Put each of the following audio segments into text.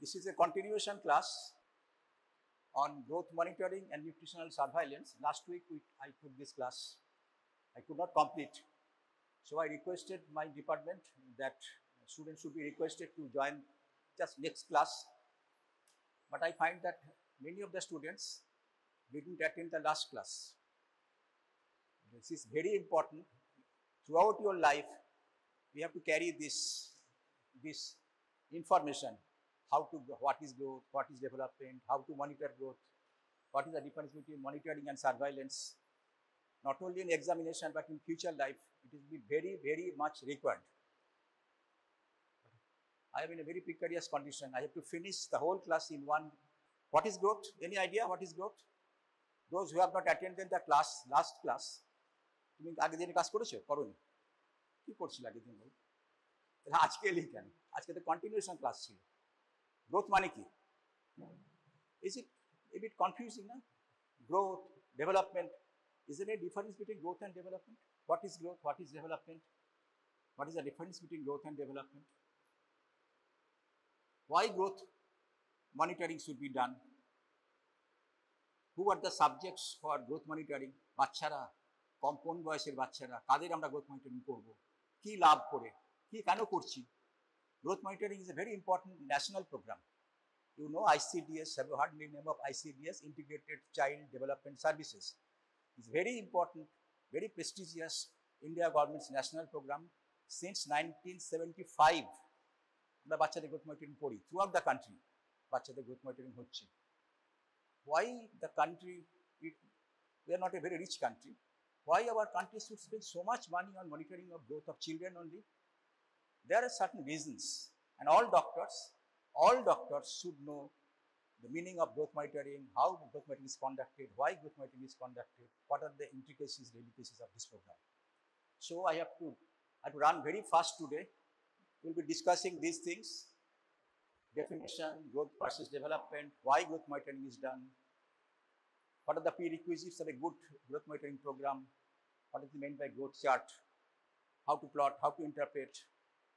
This is a continuation class on growth monitoring and nutritional surveillance. Last week I took this class. I could not complete. So I requested my department that students should be requested to join just next class. But I find that many of the students didn't attend the last class. This is very important. Throughout your life, we have to carry this information. What is growth, what is development, how to monitor growth, what is the difference between monitoring and surveillance. Not only in examination, but in future life, it will be very, very much required. I am in a very precarious condition. I have to finish the whole class in one. What is growth? Any idea what is growth? Those who have not attended the class, last class, তুমি আগের দিনে class করেছো? করোনি? কি করছিল আগের দিন বল? তাহলে আজকে এলি কেন? আজকে তো কন্টিনিউশন ক্লাস ছিল। গ্রোথ মানে কি? Is it a bit confusing, na? Growth, development. Is there a difference between growth and development? What is growth? What is development? What is the difference between growth and development? Why growth monitoring should be done? Who are the subjects for growth monitoring? বাচ্চারা, কোন বয়সের বাচ্চারা, কাদের আমরা growth monitoring করব? কি লাভ করে? কি কেন করছি? Growth monitoring is a very important national program. You know ICDS, have you heard the name of ICDS, Integrated Child Development Services. It's very important, very prestigious India government's national program. Since 1975, আমরা বাচ্চাদের growth monitoring করি throughout the country. বাচ্চাদের growth monitoring হচ্ছে. Why the country, we are not a very rich country. Why our country should spend so much money on monitoring of growth of children only? There are certain reasons, and all doctors should know the meaning of growth monitoring, how growth monitoring is conducted, why growth monitoring is conducted, what are the intricacies, delicacies of this program. So I have to run very fast today. We'll be discussing these things: definition, growth versus development, why growth monitoring is done, what are the prerequisites of a good growth monitoring program, what is meant by growth chart, how to plot, how to interpret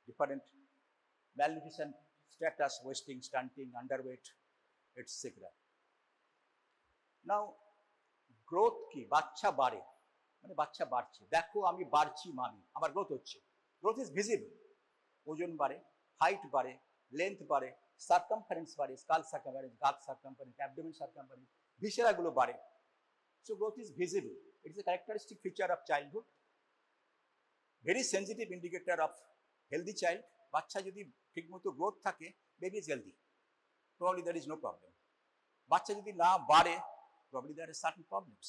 different malnutrition status, wasting, stunting, underweight, etc. Now, growth কি? বাচ্চা বাড়ে, মানে বাচ্চা বাড়ছে, দেখো আমি বাড়ছি মানে আমার গ্রোথ হচ্ছে। গ্রোথ ইজ ভিজিবল, ওজন বাড়ে, হাইট বাড়ে, লেন্থ বাড়ে, সার্কামফারেন্স বাড়ে, স্কাল সার্কামফারেন্স, গাট সার্কামফারেন্স, অ্যাবডোমেন সার্কামফারেন্স, ভিসেরাগুলো বাড়ে। So growth is visible. It is a characteristic feature of childhood, very sensitive indicator of healthy child. বাচ্চা যদি ঠিকমতো গ্রোথ থাকে, baby is healthy. Probably there is no problem. বাচ্চা যদি না বাড়ে, probably there are certain problems.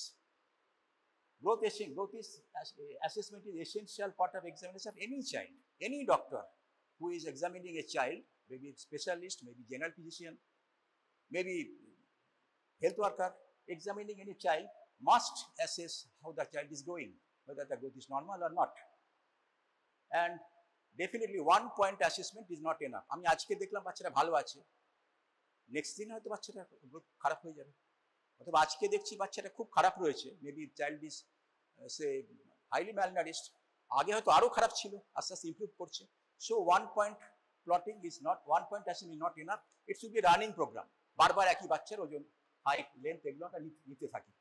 Growth is assessment is essential part of examination of any child. Any doctor who is examining a child, maybe specialist, maybe general physician, maybe health worker, examining any child must assess how the child is going, whether the growth is normal or not. And definitely one point assessment is not enough. আমি আজকে দেখলাম বাচ্চাটা ভালো আছে, next দিন হয়তো বাচ্চাটা growth খারাপ হয়ে যাবে, অথবা আজকে দেখছি বাচ্চাটা খুব খারাপ রয়েছে, maybe child is say highly malnourished, আগে হয়তো আরও খারাপ ছিল, আস্তে আস্তে ইমপ্রুভ করছে। So one point plotting is not, one point assessment is not enough. It should be running program, বারবার একই বাচ্চার ওজন, হাইট, লেন্থ এগুলো আমরা নিতে থাকি।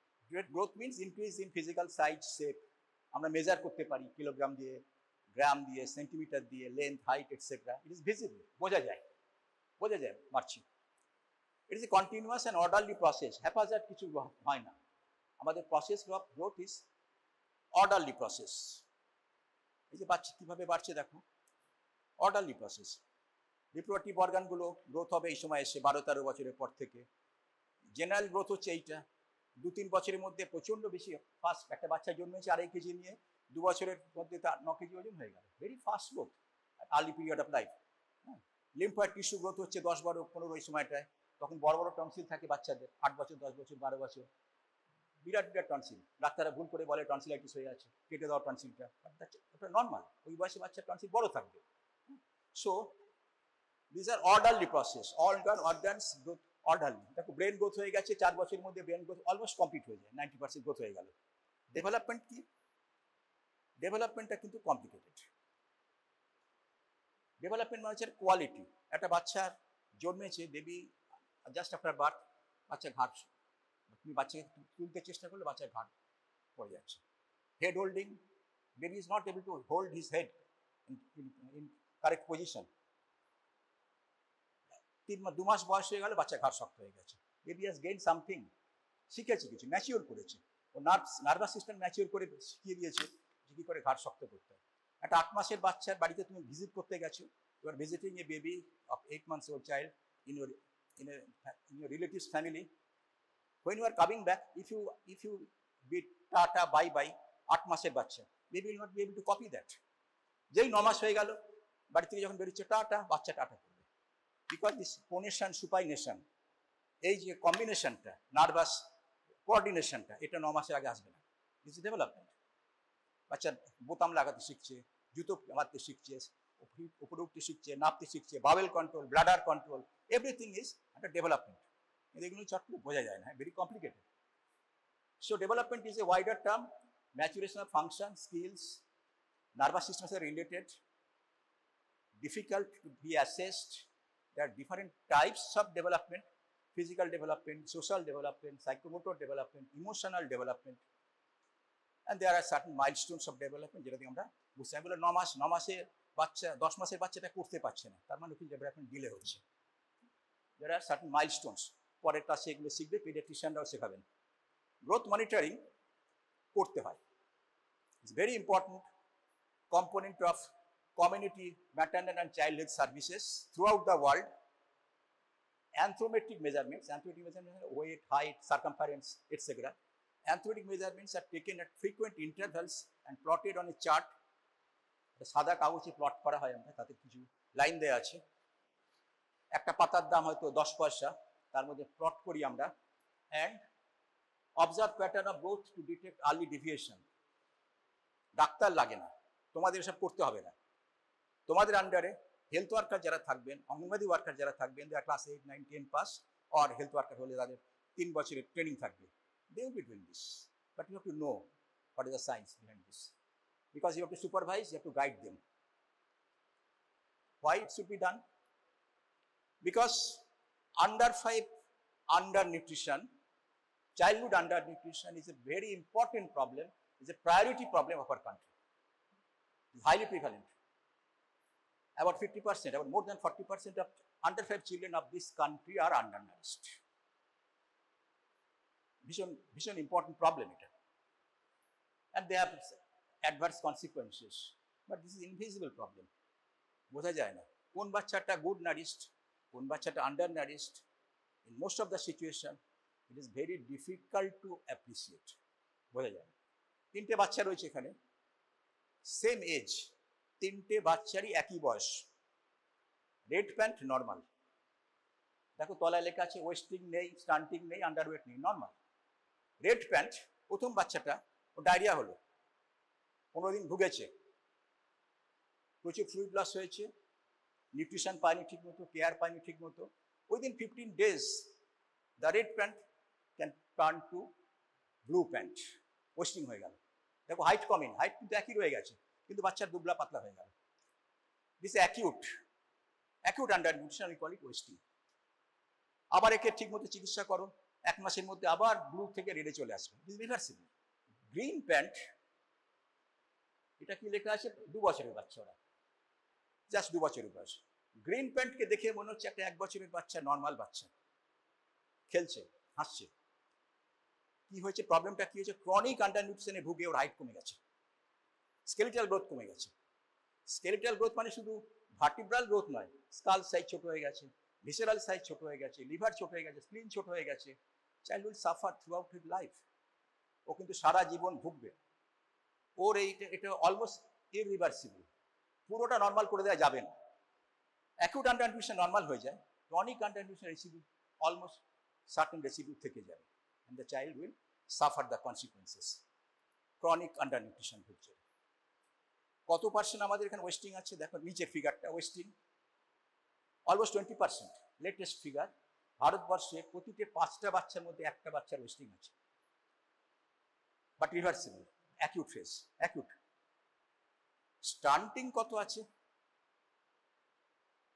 Growth means increase in physical size, shape, আমরা মেজার করতে পারি কিলোগ্রাম দিয়ে, গ্রাম দিয়ে, সেন্টিমিটার দিয়ে, length, height etcetera. It is visible, বোঝা যায় বাড়ছি। It is a continuous and orderly process, haphazard কিছু হয় না। আমাদের process of growth is orderly process. এই যে বাচ্চা কীভাবে বাড়ছে দেখো, অর্ডারলি প্রসেস। রিপ্রোডাক্টিভ অর্গানগুলো গ্রোথ হবে এই সময় এসে 12-13 বছরের পর থেকে। জেনারেল গ্রোথ হচ্ছে এইটা, 2-3 বছরের মধ্যে প্রচণ্ড বেশি ফাস্ট। একটা বাচ্চা জন্মেছে 2.5 কেজি নিয়ে, 2 বছরের মধ্যে তার 9 কেজি ওজন হয়ে গেল, very fast growth, early period of life. হ্যাঁ, লিম্ফয়েড টিস্যু গ্রোথ হচ্ছে 10, 12, 15 এই সময়টায়, তখন বড় বড় টনসিল থাকে বাচ্চাদের, 8 বছর, 10 বছর, 12 বছর, বিরাট টনসিল। ডাক্তাররা ভুল করে বলে টনসিলাইটিস হয়ে আছে, কেটে দেওয়া টনসিলটা, ওটা নর্মাল, ওই বয়সে বাচ্চার টনসিল বড় থাকবে। So this are orderly process, organs growth orderly. দেখো ব্রেন গ্রোথ হয়ে গেছে 4 বছরের মধ্যে, ব্রেন গ্রোথ অলমোস্ট কমপ্লিট হয়ে যায়, 90% গ্রোথ হয়ে গেল। ডেভেলপমেন্ট কি? ডেভেলপমেন্টটা কিন্তু কমপ্লিকেটেড। ডেভেলপমেন্ট মানে হচ্ছে কোয়ালিটি। একটা বাচ্চার জন্মেছে বেবি, জাস্ট আফটার বার্থ বাচ্চা ঘাট, তুমি বাচ্চাকে তুলতে চেষ্টা করলে বাচ্চার ঘাট পড়ে যাচ্ছে। Head holding, baby is not able to hold his head in correct position. 2 মাস বয়স হয়ে গেলে বাচ্চা ঘাট শক্ত হয়ে গেছে। বেবি হ্যাজ গেইন সামথিং, শিখেছে কিছু, ম্যাচিওর করেছে, ও নার্ভাস সিস্টেম ম্যাচিওর করে শিখিয়ে দিয়েছে যে কী করে ঘাট শক্ত করতে হয়। একটা 8 মাসের বাচ্চার বাড়িতে তুমি ভিজিট করতে গেছো, you are visiting a baby of 8 months old child in your relative's family. When you are coming back, if you be tata bye bye 8 মাসের বাচ্চা, baby will not be able to copy that. যেই 9 মাস হয়ে গেল বাড়ি থেকে যখন বেরোচ্ছে tata, বাচ্চা টাটা করবে, বিকজ দিস প্রোনেশন সুপাইনেশন, এই যে কম্বিনেশনটা, নার্ভাস কোঅর্ডিনেশনটা, এটা 9 মাসের আগে আসবে না। This is development. বাচ্চা বোতাম লাগাতে শিখছে, জুতো মারতে শিখছে, উপরে উঠতে শিখছে, নাপতে শিখছে, bowel control, bladder control, everything is একটা ডেভেলপমেন্ট। এগুলো চট করে বোঝা যায় না, very complicated. So development is a wider term, maturation of function, skills, nervous system are related, difficult to be assessed. There are different types of development: physical development, social development, psychomotor development, emotional development, and there are certain milestones of development যেটা আমরা বুঝতে পারি। 9 মাসের বাচ্চা, 10 মাসের বাচ্চাটা করতে পারছে না, তার মানে কি ডেভেলপমেন্ট ডিলে হচ্ছে। There are certain milestones, পরের ক্লাসে এগুলো শিখবে, পেডিয়াট্রিশিয়ানরাও শেখাবেন। গ্রোথ মনিটরিং করতে হয়, it's very important component of community maternal and child health services throughout the world. Anthropometric measurements, weight, height, circumference, etc. Anthropometric measurements are taken at frequent intervals and plotted on a chart. সাদা কাগজে plot করা হয়, আমরা তাতে কিছু line দেওয়া আছে, একটা পাতার দাম হয়তো 10 পয়সা, তার মধ্যে প্লট করি আমরা, and observe pattern of growth to detect early deviation. Doctor লাগে না, তোমাদের এসব করতে হবে না। তোমাদের আন্ডারে হেলথ ওয়ার্কার যারা থাকবেন, অঙ্গনওয়াড়ি ওয়ার্কার যারা থাকবেন, যারা ক্লাস 8, 9, 10 পাস, আর হেলথ ওয়ার্কার হলে তাদের 3 বছরের ট্রেনিং থাকবে, they will be doing this, but you have to know what is the science behind this, because you have to supervise, you have to guide them. Why it should be done? Because under 5 undernutrition, childhood undernutrition is a very important problem, is a priority problem of our country. It's highly prevalent. About 50%, about more than 40% of under 5 children of this country are undernourished. Vision important problem it. And they have adverse consequences. But this is invisible problem. বোঝা যায় না কোন বাচ্চাটা good nourished, কোন বাচ্চাটা under nourished. In most of the situation, it is very difficult to appreciate. বোঝা যায় না। 3টে বাচ্চা রয়েছে এখানে, সেম এজ, 3টে বাচ্চারই একই বয়স, রেড প্যান্ট নর্মাল, দেখো তলায় লেখা আছে ওয়েস্টিং নেই, স্টান্টিং নেই, আন্ডারওয়েট নেই, নর্মাল। রেড প্যান্ট প্রথম বাচ্চাটা, ও ডায়রিয়া হলো, 15 দিন ভুগেছে, প্রচুর ফ্লুইড লস হয়েছে, নিউট্রিশন পায়নি ঠিক মতো, কেয়ার পায়নি ঠিক মতো। Within 15 days the red pant can turn to blue pant, wasting হয়ে গেল। দেখো হাইট কমেনি, হাইট কিন্তু একই রয়ে গেছে, কিন্তু বাচ্চার দুবলা পাতলা হয়ে গেল। This acute under nutrition, we call it wasting. আবার একে ঠিক মতো চিকিৎসা করো, 1 মাসের মধ্যে আবার ব্লু থেকে রেডে চলে আসবে, দিস রিভার্সিবল। গ্রিন প্যান্ট, এটা কি লেখা আছে, 2 বছরের বাচ্চা, ওরা জাস্ট 2 বছরের বয়স। গ্রিন প্যান্টকে দেখে মনে হচ্ছে একটা 1 বছরের বাচ্চা, নর্মাল বাচ্চা, খেলছে, হাসছে। কি হয়েছে, প্রবলেমটা কি হয়েছে, ক্রনিক আন্ডার নিউট্রিশনে ভুগে ওর হাইট কমে গেছে, স্কেলিটাল গ্রোথ কমে গেছে। স্কেলিটাল গ্রোথ মানে শুধু ভার্টিব্রাল গ্রোথ নয়, স্কাল সাইজ ছোট হয়ে গেছে, ভিসেরাল সাইজ ছোট হয়ে গেছে, লিভার ছোট হয়ে গেছে, স্প্লিন ছোট হয়ে গেছে। Child will suffer throughout his life, ও কিন্তু সারা জীবন ভুগবে। ওর এটা অলমোস্ট ইররিভার্সিবল, পুরোটা নর্মাল করে দেওয়া যাবে না। অ্যাকিউট আন্ডার নিউট্রিশন নর্মাল হয়ে যায়, chronic under nutrition residue, almost certain residue থেকে যাবে, and the child will suffer the consequences. Chronic under nutrition হচ্ছে। কত পার্সেন্ট আমাদের এখানে ওয়েস্টিং আছে দেখো, নিচের ফিগারটা, ওয়েস্টিং অলমোস্ট 20%। লেটেস্ট ফিগার, ভারতবর্ষে প্রতিটি 5টা বাচ্চার মধ্যে একটা বাচ্চার ওয়েস্টিং আছে, but reversible, acute phase, acute. Stunting কত আছে,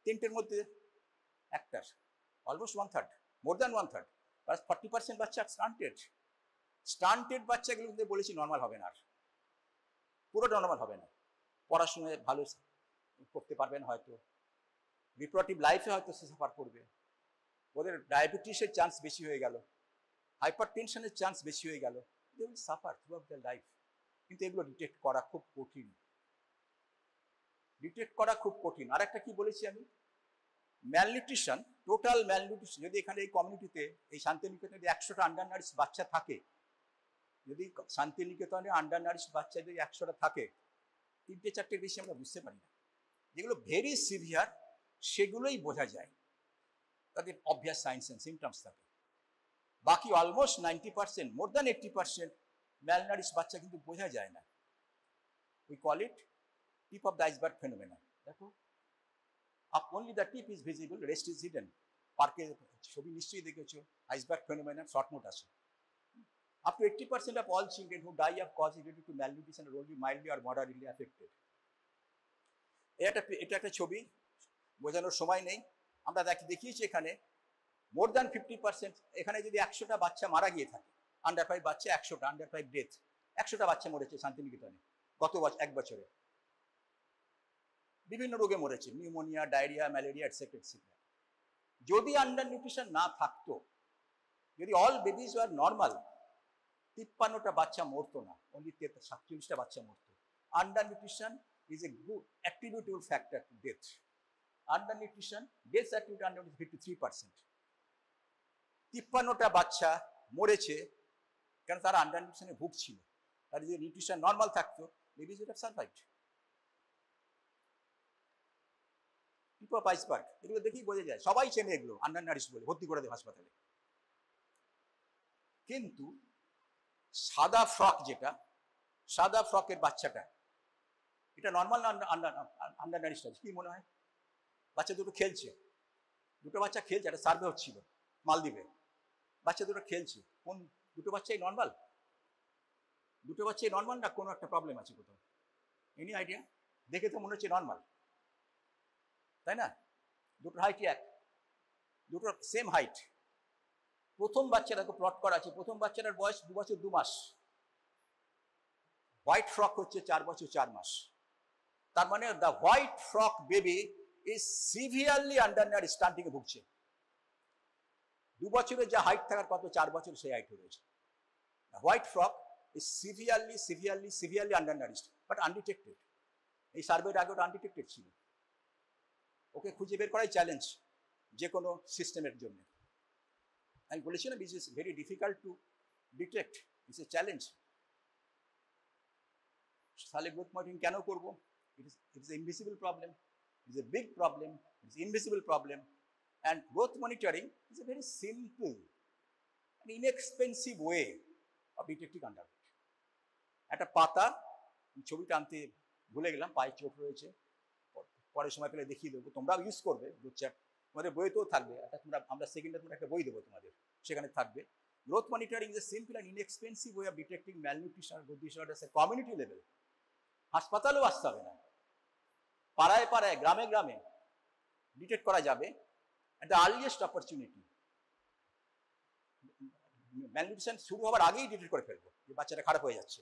3টের মধ্যে একটার অলমোস্ট 1/3, মোর দ্যান 1/3, প্লাস 40% বাচ্চা স্টান্টেড বাচ্চাগুলো কিন্তু বলেছি নর্মাল হবে না, আর পুরোটা নর্মাল হবে না, পড়াশোনায় ভালো করতে পারবেন হয়তো, রিপ্রোডাক্টিভ লাইফে হয়তো সে সাফার করবে, ওদের ডায়াবেটিসের চান্স বেশি হয়ে গেল, হাইপার টেনশনের চান্স বেশি হয়ে গেল, they will suffer throughout their life. কিন্তু এগুলো ডিটেক্ট করা খুব কঠিন, আর একটা কি বলেছি আমি, ম্যালনিউট্রিশন, টোটাল ম্যালনিউট্রিশন, যদি এখানে এই কমিউনিটিতে এই শান্তিনিকেতনে যদি 100টা আন্ডার নারিশ বাচ্চা থাকে, যদি শান্তিনিকেতনে আন্ডার নারিশ বাচ্চা যদি 100টা থাকে, 3-4টের বেশি আমরা বুঝতে পারি না। যেগুলো ভেরি সিভিয়ার সেগুলোই বোঝা যায়, তাদের অবভিয়াস সাইন্স অ্যান্ড সিমটমস থাকে। বাকি অলমোস্ট 90%, মোর দ্যান 80% ম্যালনারিশ বাচ্চা কিন্তু বোঝা যায় না। We call it tip of the iceberg phenomena. দেখো, only the tip is visible, rest is hidden. পার্কে ছবি নিশ্চয়ই দেখেছো, আইসবার্গ ফেনোমেনা শর্ট নোট আছে। Up to 80% of all children who die of cause related to malnutrition are only mildly or moderately affected. এটা একটা ছবি, বোঝানোর সময় নেই। আমরা দেখিয়েছি এখানে মোর দ্যান 50%, এখানে যদি 100টা বাচ্চা মারা গিয়ে থাকে, আন্ডার 5 বাচ্চা 100টা, আন্ডার 5 ডেথ, 100টা বাচ্চা মরেছে শান্তিনিকেতনে গত এক বছরে, বিভিন্ন রোগে মরেছে, pneumonia, diarrhoea, malaria, etcetera etcetera. যদি আন্ডার নিউট্রিশন না থাকতো, যদি অল বেবিজ ওয়ার নর্মাল, 53টা বাচ্চা মরতো না, অনলি 47টা বাচ্চা মরতো। Under nutrition is a good attributable factor to death. Under nutrition, death attribute under 53%। 53টা বাচ্চা মরেছে কেন? তারা আন্ডার নিউট্রিশনে ভুগছিল। তার যদি নিউট্রিশন নর্মাল থাকতো, babies would have survived. Tip of iceberg, এগুলো দেখেই বোঝা যায়, সবাই চেনে এগুলো, আন্ডার নারিশ বলে ভর্তি করে দেয় হাসপাতালে। কিন্তু সাদা ফ্রক, যেটা সাদা ফ্রকের বাচ্চাটা, এটা নর্মাল না আন্ডার নারিশটা? কি মনে হয়? বাচ্চা দুটো খেলছে, দুটো বাচ্চা খেলছে, একটা সার্ভে হচ্ছিল মালদ্বীপে, বাচ্চা দুটো খেলছে, কোন দুটো বাচ্চাই নর্মাল? দুটো বাচ্চাই নর্মাল না কোনো একটা প্রবলেম আছে কোথাও? Any idea? দেখে তো মনে হচ্ছে নর্মাল, তাই না? দুটোর হাইট এক, দুটোর সেম হাইট। প্রথম বাচ্চাটাকে প্লট করা আছে, প্রথম বাচ্চাটার বয়স 2 বছর 2 মাস, হোয়াইট ফ্রক হচ্ছে 4 বছর 4 মাস। তার মানে the white frock baby is severely under stunting এ ভুগছে। 2 বছরের যা হাইট থাকার কত, 4 বছর সেই হাইট রয়েছে। White frock is severely undernourished, but undetected. এই সার্ভের আগে ওটা আনডিটেক্টেড ছিল। ওকে খুঁজে বের করাই চ্যালেঞ্জ যে কোনো সিস্টেমের জন্য। আমি বলেছিলাম it is very difficult to detect, it's a challenge. তাহলে গ্রোথ মনিটরিং কেন করবো? It is invisible problem, it is a big problem, it is invisible problem, and growth monitoring is a very simple and inexpensive way of detecting underweight. একটা পাতা, ছবিটা আনতে ভুলে গেলাম, পায়ে চোট রয়েছে, পরে সময় পেলে দেখিয়ে দেবো, তোমরাও ইউজ করবে, গ্রোথ চার্ট তোমাদের বইতেও থাকবে, আমরা সেকেন্ডে তোমরা একটা বই দেবো তোমাদের, সেখানে থাকবে। Growth monitoring is a simple and inexpensive way of detecting malnutrition আর growth disorders at community level. হাসপাতালেও আসতে হবে না, পাড়ায় পাড়ায়, গ্রামে গ্রামে ডিটেক্ট করা যাবে at the earliest opportunity. Malnutrition শুরু হওয়ার আগেই ডিটেক্ট করে ফেলবো যে বাচ্চাটা খারাপ হয়ে যাচ্ছে,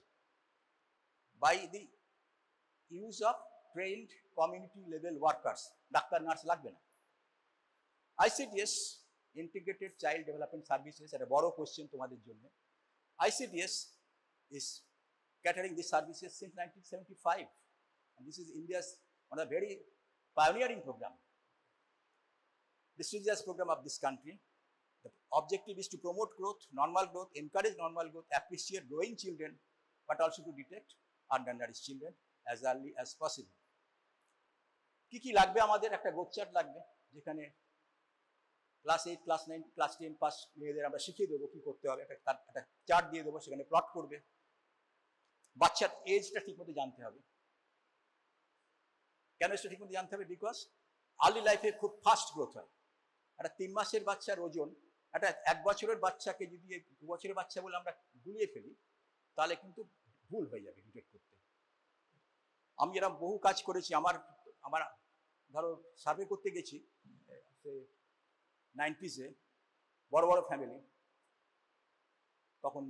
by the use of trained community level workers. Doctor nurse লাগবে না। ICDS, integrated child development services, একটা বড় কোশ্চেন তোমাদের জন্য। ICDS is catering these services since 1975, and this is India's one of the very pioneering program, prestigious program of this country. The objective is to promote growth, normal growth, encourage normal growth, appreciate growing children, but also to detect undernourished children as early as possible. কি কি লাগবে আমাদের? একটা growth chart লাগবে, যেখানে class 8, class 9, class 10 pass মেয়েদের আমরা শিখিয়ে দেবো কি করতে হবে। একটা চার্ট দিয়ে দেবো, সেখানে প্লট করবে। বাচ্চার এজটা ঠিকমতো জানতে হবে। কেন এজটা ঠিকমতো জানতে হবে? বিকজ আর্লি লাইফে খুব ফাস্ট গ্রোথ হয়। একটা 3 মাসের বাচ্চার ওজন একটা 1 বছরের বাচ্চাকে যদি 2 বছরের বাচ্চা বলে আমরা গুলিয়ে ফেলি, তাহলে কিন্তু ভুল হয়ে যাবে ডিটেক্ট করতে। আমি এরকম বহু কাজ করেছি। আমার ধরো সার্ভে করতে গেছি, 90s বড় বড় ফ্যামিলি, তখন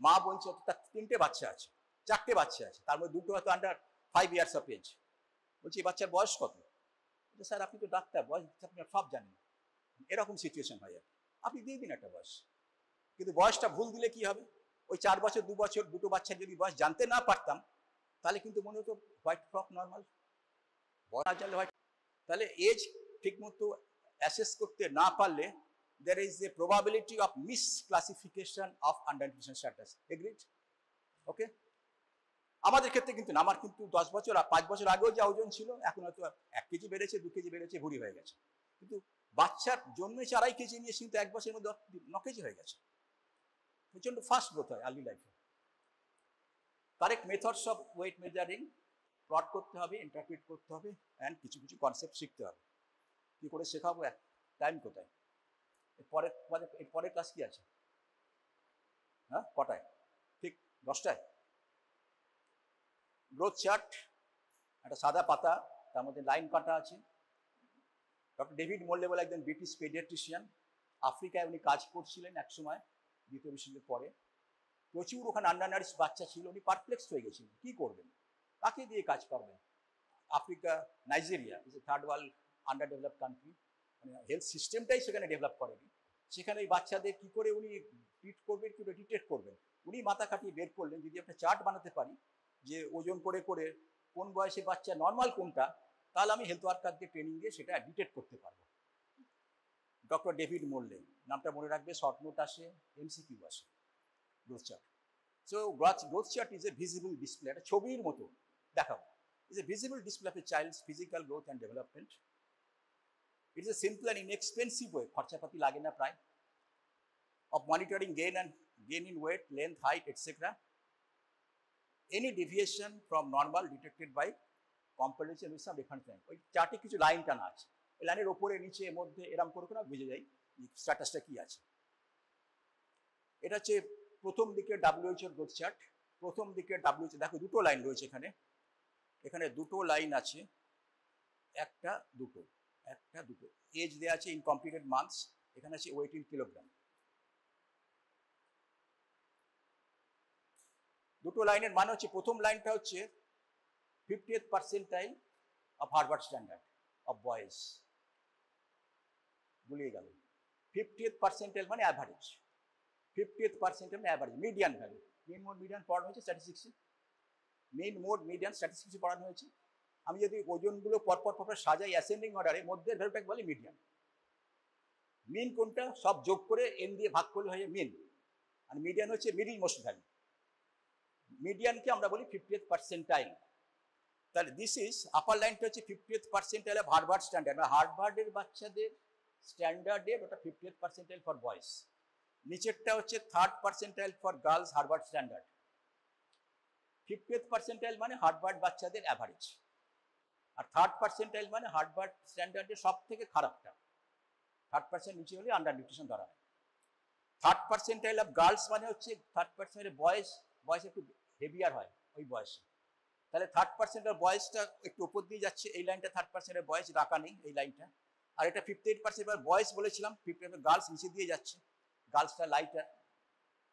মা বলছে তার 3টে বাচ্চা আছে, 4টে বাচ্চা আছে, তার মধ্যে 2টো হয়তো আন্ডার 5 ইয়ার্স অফ এজ। বলছি এই বাচ্চার বয়স কত? স্যার আপনি তো ডাক্তার, বয়স আপনি সব জানেন। এরকম সিচুয়েশন হয় আর আপনি দিয়ে দিন একটা বয়স, কিন্তু বয়সটা ভুল দিলে কি হবে? ওই 4 বছর 2 বছর 2টো বাচ্চার যদি বয়স জানতে না পারতাম, তাহলে কিন্তু মনে হতো হোয়াইট ফ্রক নর্মাল, বয়স না জানলে হোয়াইট, তাহলে এজ ঠিকমতো অ্যাসেস করতে না পারলে there is a probability of misclassification of undernutrition status. Agreed? Okay? আমাদের ক্ষেত্রে কিন্তু না, আমার কিন্তু 10 বছর আর 5 বছর আগেও যা ওজন ছিল এখন হয়তো 1 কেজি বেড়েছে, 2 কেজি বেড়েছে, ভুঁড়ি হয়ে গেছে। কিন্তু বাচ্চার জন্মেছে 2.5 কেজি নিয়ে কিন্তু 1 বছরের মধ্যে 9 কেজি হয়ে গেছে। প্রচন্ড ফাস্ট গ্রোথ হয় আর্লি লাইফে। Correct methods of weight measuring plot করতে হবে, ইন্টারপ্রিট করতে হবে, অ্যান্ড কিছু কিছু কনসেপ্ট শিখতে হবে। কি করে শেখাবো? টাইম কোথায়? এরপরে ক্লাস কি আছে? হ্যাঁ, কটায়? ঠিক 10টায়। গ্রোথ চার্ট, একটা সাদা পাতা, তার মধ্যে লাইন কাটা আছে। ডক্টর ডেভিড মোল্লে বলে একজন ব্রিটিশ পেডিয়াট্রিশিয়ান, আফ্রিকায় উনি কাজ করছিলেন একসময় দ্বিতীয় বিশ্বযুদ্ধের পরে। প্রচুর ওখানে আন্ডারনারিশ বাচ্চা ছিল, উনি পারপ্লেক্সড হয়ে গেছিলেন, কি করবেন, কাকে দিয়ে কাজ করবেন। Africa, Nigeria is a third world under develop country, মানে হেলথ সিস্টেমটাই সেখানে ডেভেলপ করেনি। সেখানে এই বাচ্চাদের কী করে উনি ট্রিট করবেন, কী করে ডিটেক্ট করবেন, উনি মাথা খাটিয়ে বের করলেন যদি একটা চার্ট বানাতে পারি যে ওজন করে করে কোন বয়সের বাচ্চা নর্মাল কোনটা, তাহলে আমি হেলথ ওয়ার্কারদের ট্রেনিং দিয়ে সেটা ডিটেক্ট করতে পারবো। ডক্টর ডেভিড মোল্লে, নামটা মনে রাখবে, শর্ট নোট আসে, এমসিকিউ আসে। Growth chart, so growth chart is a visible display, একটা ছবির মতো দেখাবো। Is a visible display of a child's physical growth and development. It is a simple and inexpensive way, খরচাপাতি লাগে না প্রায়, of monitoring gain in weight, length, height, etc. Any deviation from normal detected by comparison with some reference line. ওই চার্টে কিছু line টানা আছে, এই লাইনের ওপরে নিচে মধ্যে এরকম করে করে বুঝে যাই স্ট্যাটাসটা কি আছে। এটা হচ্ছে প্রথম দিকে WHO গ্রোথ চার্ট। প্রথম দিকে WHO, দেখো 2টো লাইন রয়েছে এখানে, এখানে 2টো লাইন আছে, একটা দুটো, এজ দেওয়া আছে ইন কমপ্লিটেড মান্থস, এখানে আছে ওয়েট ইন কিলোগ্রাম। 2টো লাইনের মানে হচ্ছে, প্রথম লাইনটা হচ্ছে 50th percentile of Harvard standard of boys, ভুলিয়ে গেল। 50th পার্সেন্টাইল মানে অ্যাভারেজ, 50th পার্সেন্টাইল মানে অ্যাভারেজ, মিডিয়ান ভ্যালু। মিন মোড মিডিয়ান পড়ানো হয়েছে স্ট্যাটিস্টিক্সে, মিন মোড মিডিয়ান স্ট্যাটিস্টিক্সে পড়ানো হয়েছে। আমি যদি ওজনগুলো পরপর সাজাই অ্যাসেন্ডিং অর্ডারে, মধ্যের ভ্যালুটাকে বলে মিডিয়ান। মিন কোনটা? সব যোগ করে এন দিয়ে ভাগ করলে হয় মিন, আর মিডিয়ান হচ্ছে মিডিল মোস্ট ভ্যালু। মিডিয়ানকে আমরা বলি 50th পার্সেন্টাইল। তাহলে দিস ইজ আপার লাইনটা হচ্ছে 50th percentile of Harvard standard, মানে হার্ভার্ডের বাচ্চাদের স্ট্যান্ডার্ডের ওটা 50th পার্সেন্টাইল ফর বয়েজ। নিচেরটা হচ্ছে 3rd percentile for girls Harvard standard. 50th percentile মানে হার্ভার্ড বাচ্চাদের অ্যাভারেজ, আর 3rd পার্সেন্টাইল মানে হার্ভার্ড স্ট্যান্ডার্ডের সব থেকে খারাপটা। 3rd নিচে হলে আন্ডার নিউট্রিশন ধরা হয়। 3rd পার্সেন্টাইল অফ গার্লস মানে হচ্ছে 3rd পার্সেন্টাইল বয়স একটু হেভিয়ার হয় ওই বয়সে, তাহলে 3rd পার্সেন্টের বয়সটা একটু উপর দিয়ে যাচ্ছে, এই লাইনটা 3rd পার্সেন্টের বয়স রাখা নেই এই লাইনটা। আর এটা 58% বয়স বলেছিলাম, 58 গার্লস নিচে দিয়ে যাচ্ছে, গার্লসটা লাইটার।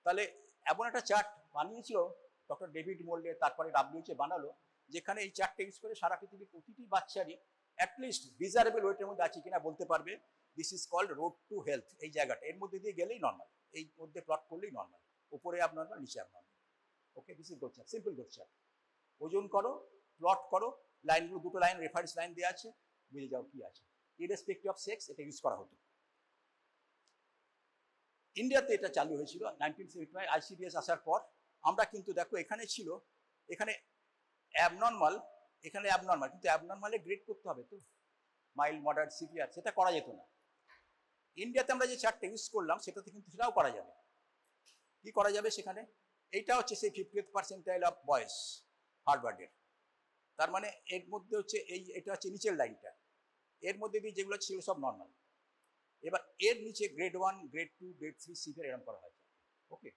তাহলে এমন একটা চার্ট বানিয়েছিল ডক্টর ডেভিড মোল্লে, তারপরে WHO বানালো, যেখানে এই চার্টটা ইউজ করে সারা পৃথিবীর প্রতিটি বাচ্চারই অ্যাটলিস্ট ডিজারেবল ওয়েটের মধ্যে আছে কিনা বলতে পারবে। This is called road to health. এই জায়গাটা এর মধ্যে দিয়ে গেলেই নর্মাল, এই মধ্যে প্লট করলেই নর্মাল, উপরে abnormal, নিচে abnormal। Okay, this is growth chart, simple growth chart. ওজন করো, প্লট করো, লাইনগুলো 2টো লাইন রেফারেন্স লাইন দেওয়া আছে, বুঝে যাও কি আছে। ইরেসপেক্টিভ অফ সেক্স এটা ইউজ করা হতো। ইন্ডিয়াতে এটা চালু হয়েছিল 1975 ICDS আসার পর। আমরা কিন্তু দেখো এখানে ছিল, এখানে অ্যাবনর্মাল, এখানে অ্যাবনর্মাল, কিন্তু অ্যাবনর্মালে গ্রেড করতে হবে তো, মাইল্ড, মডারেট, সিভিয়ার, সেটা করা যেত না। ইন্ডিয়াতে আমরা যে চার্টটা ইউজ করলাম সেটাতে কিন্তু সেটাও করা যাবে। কি করা যাবে সেখানে? এইটা হচ্ছে সেই 50th পার্সেন্টাইল অফ বয়েস হার্ভার্ডের। তার মানে এর মধ্যে হচ্ছে এটা হচ্ছে নিচের লাইনটা, এর মধ্যে দিয়ে যেগুলো ছিল সব নর্মাল। এবার এর নিচে গ্রেড 1, গ্রেড 2, গ্রেড 3 সিভিয়ার এরকম করা হয়েছে। ওকে,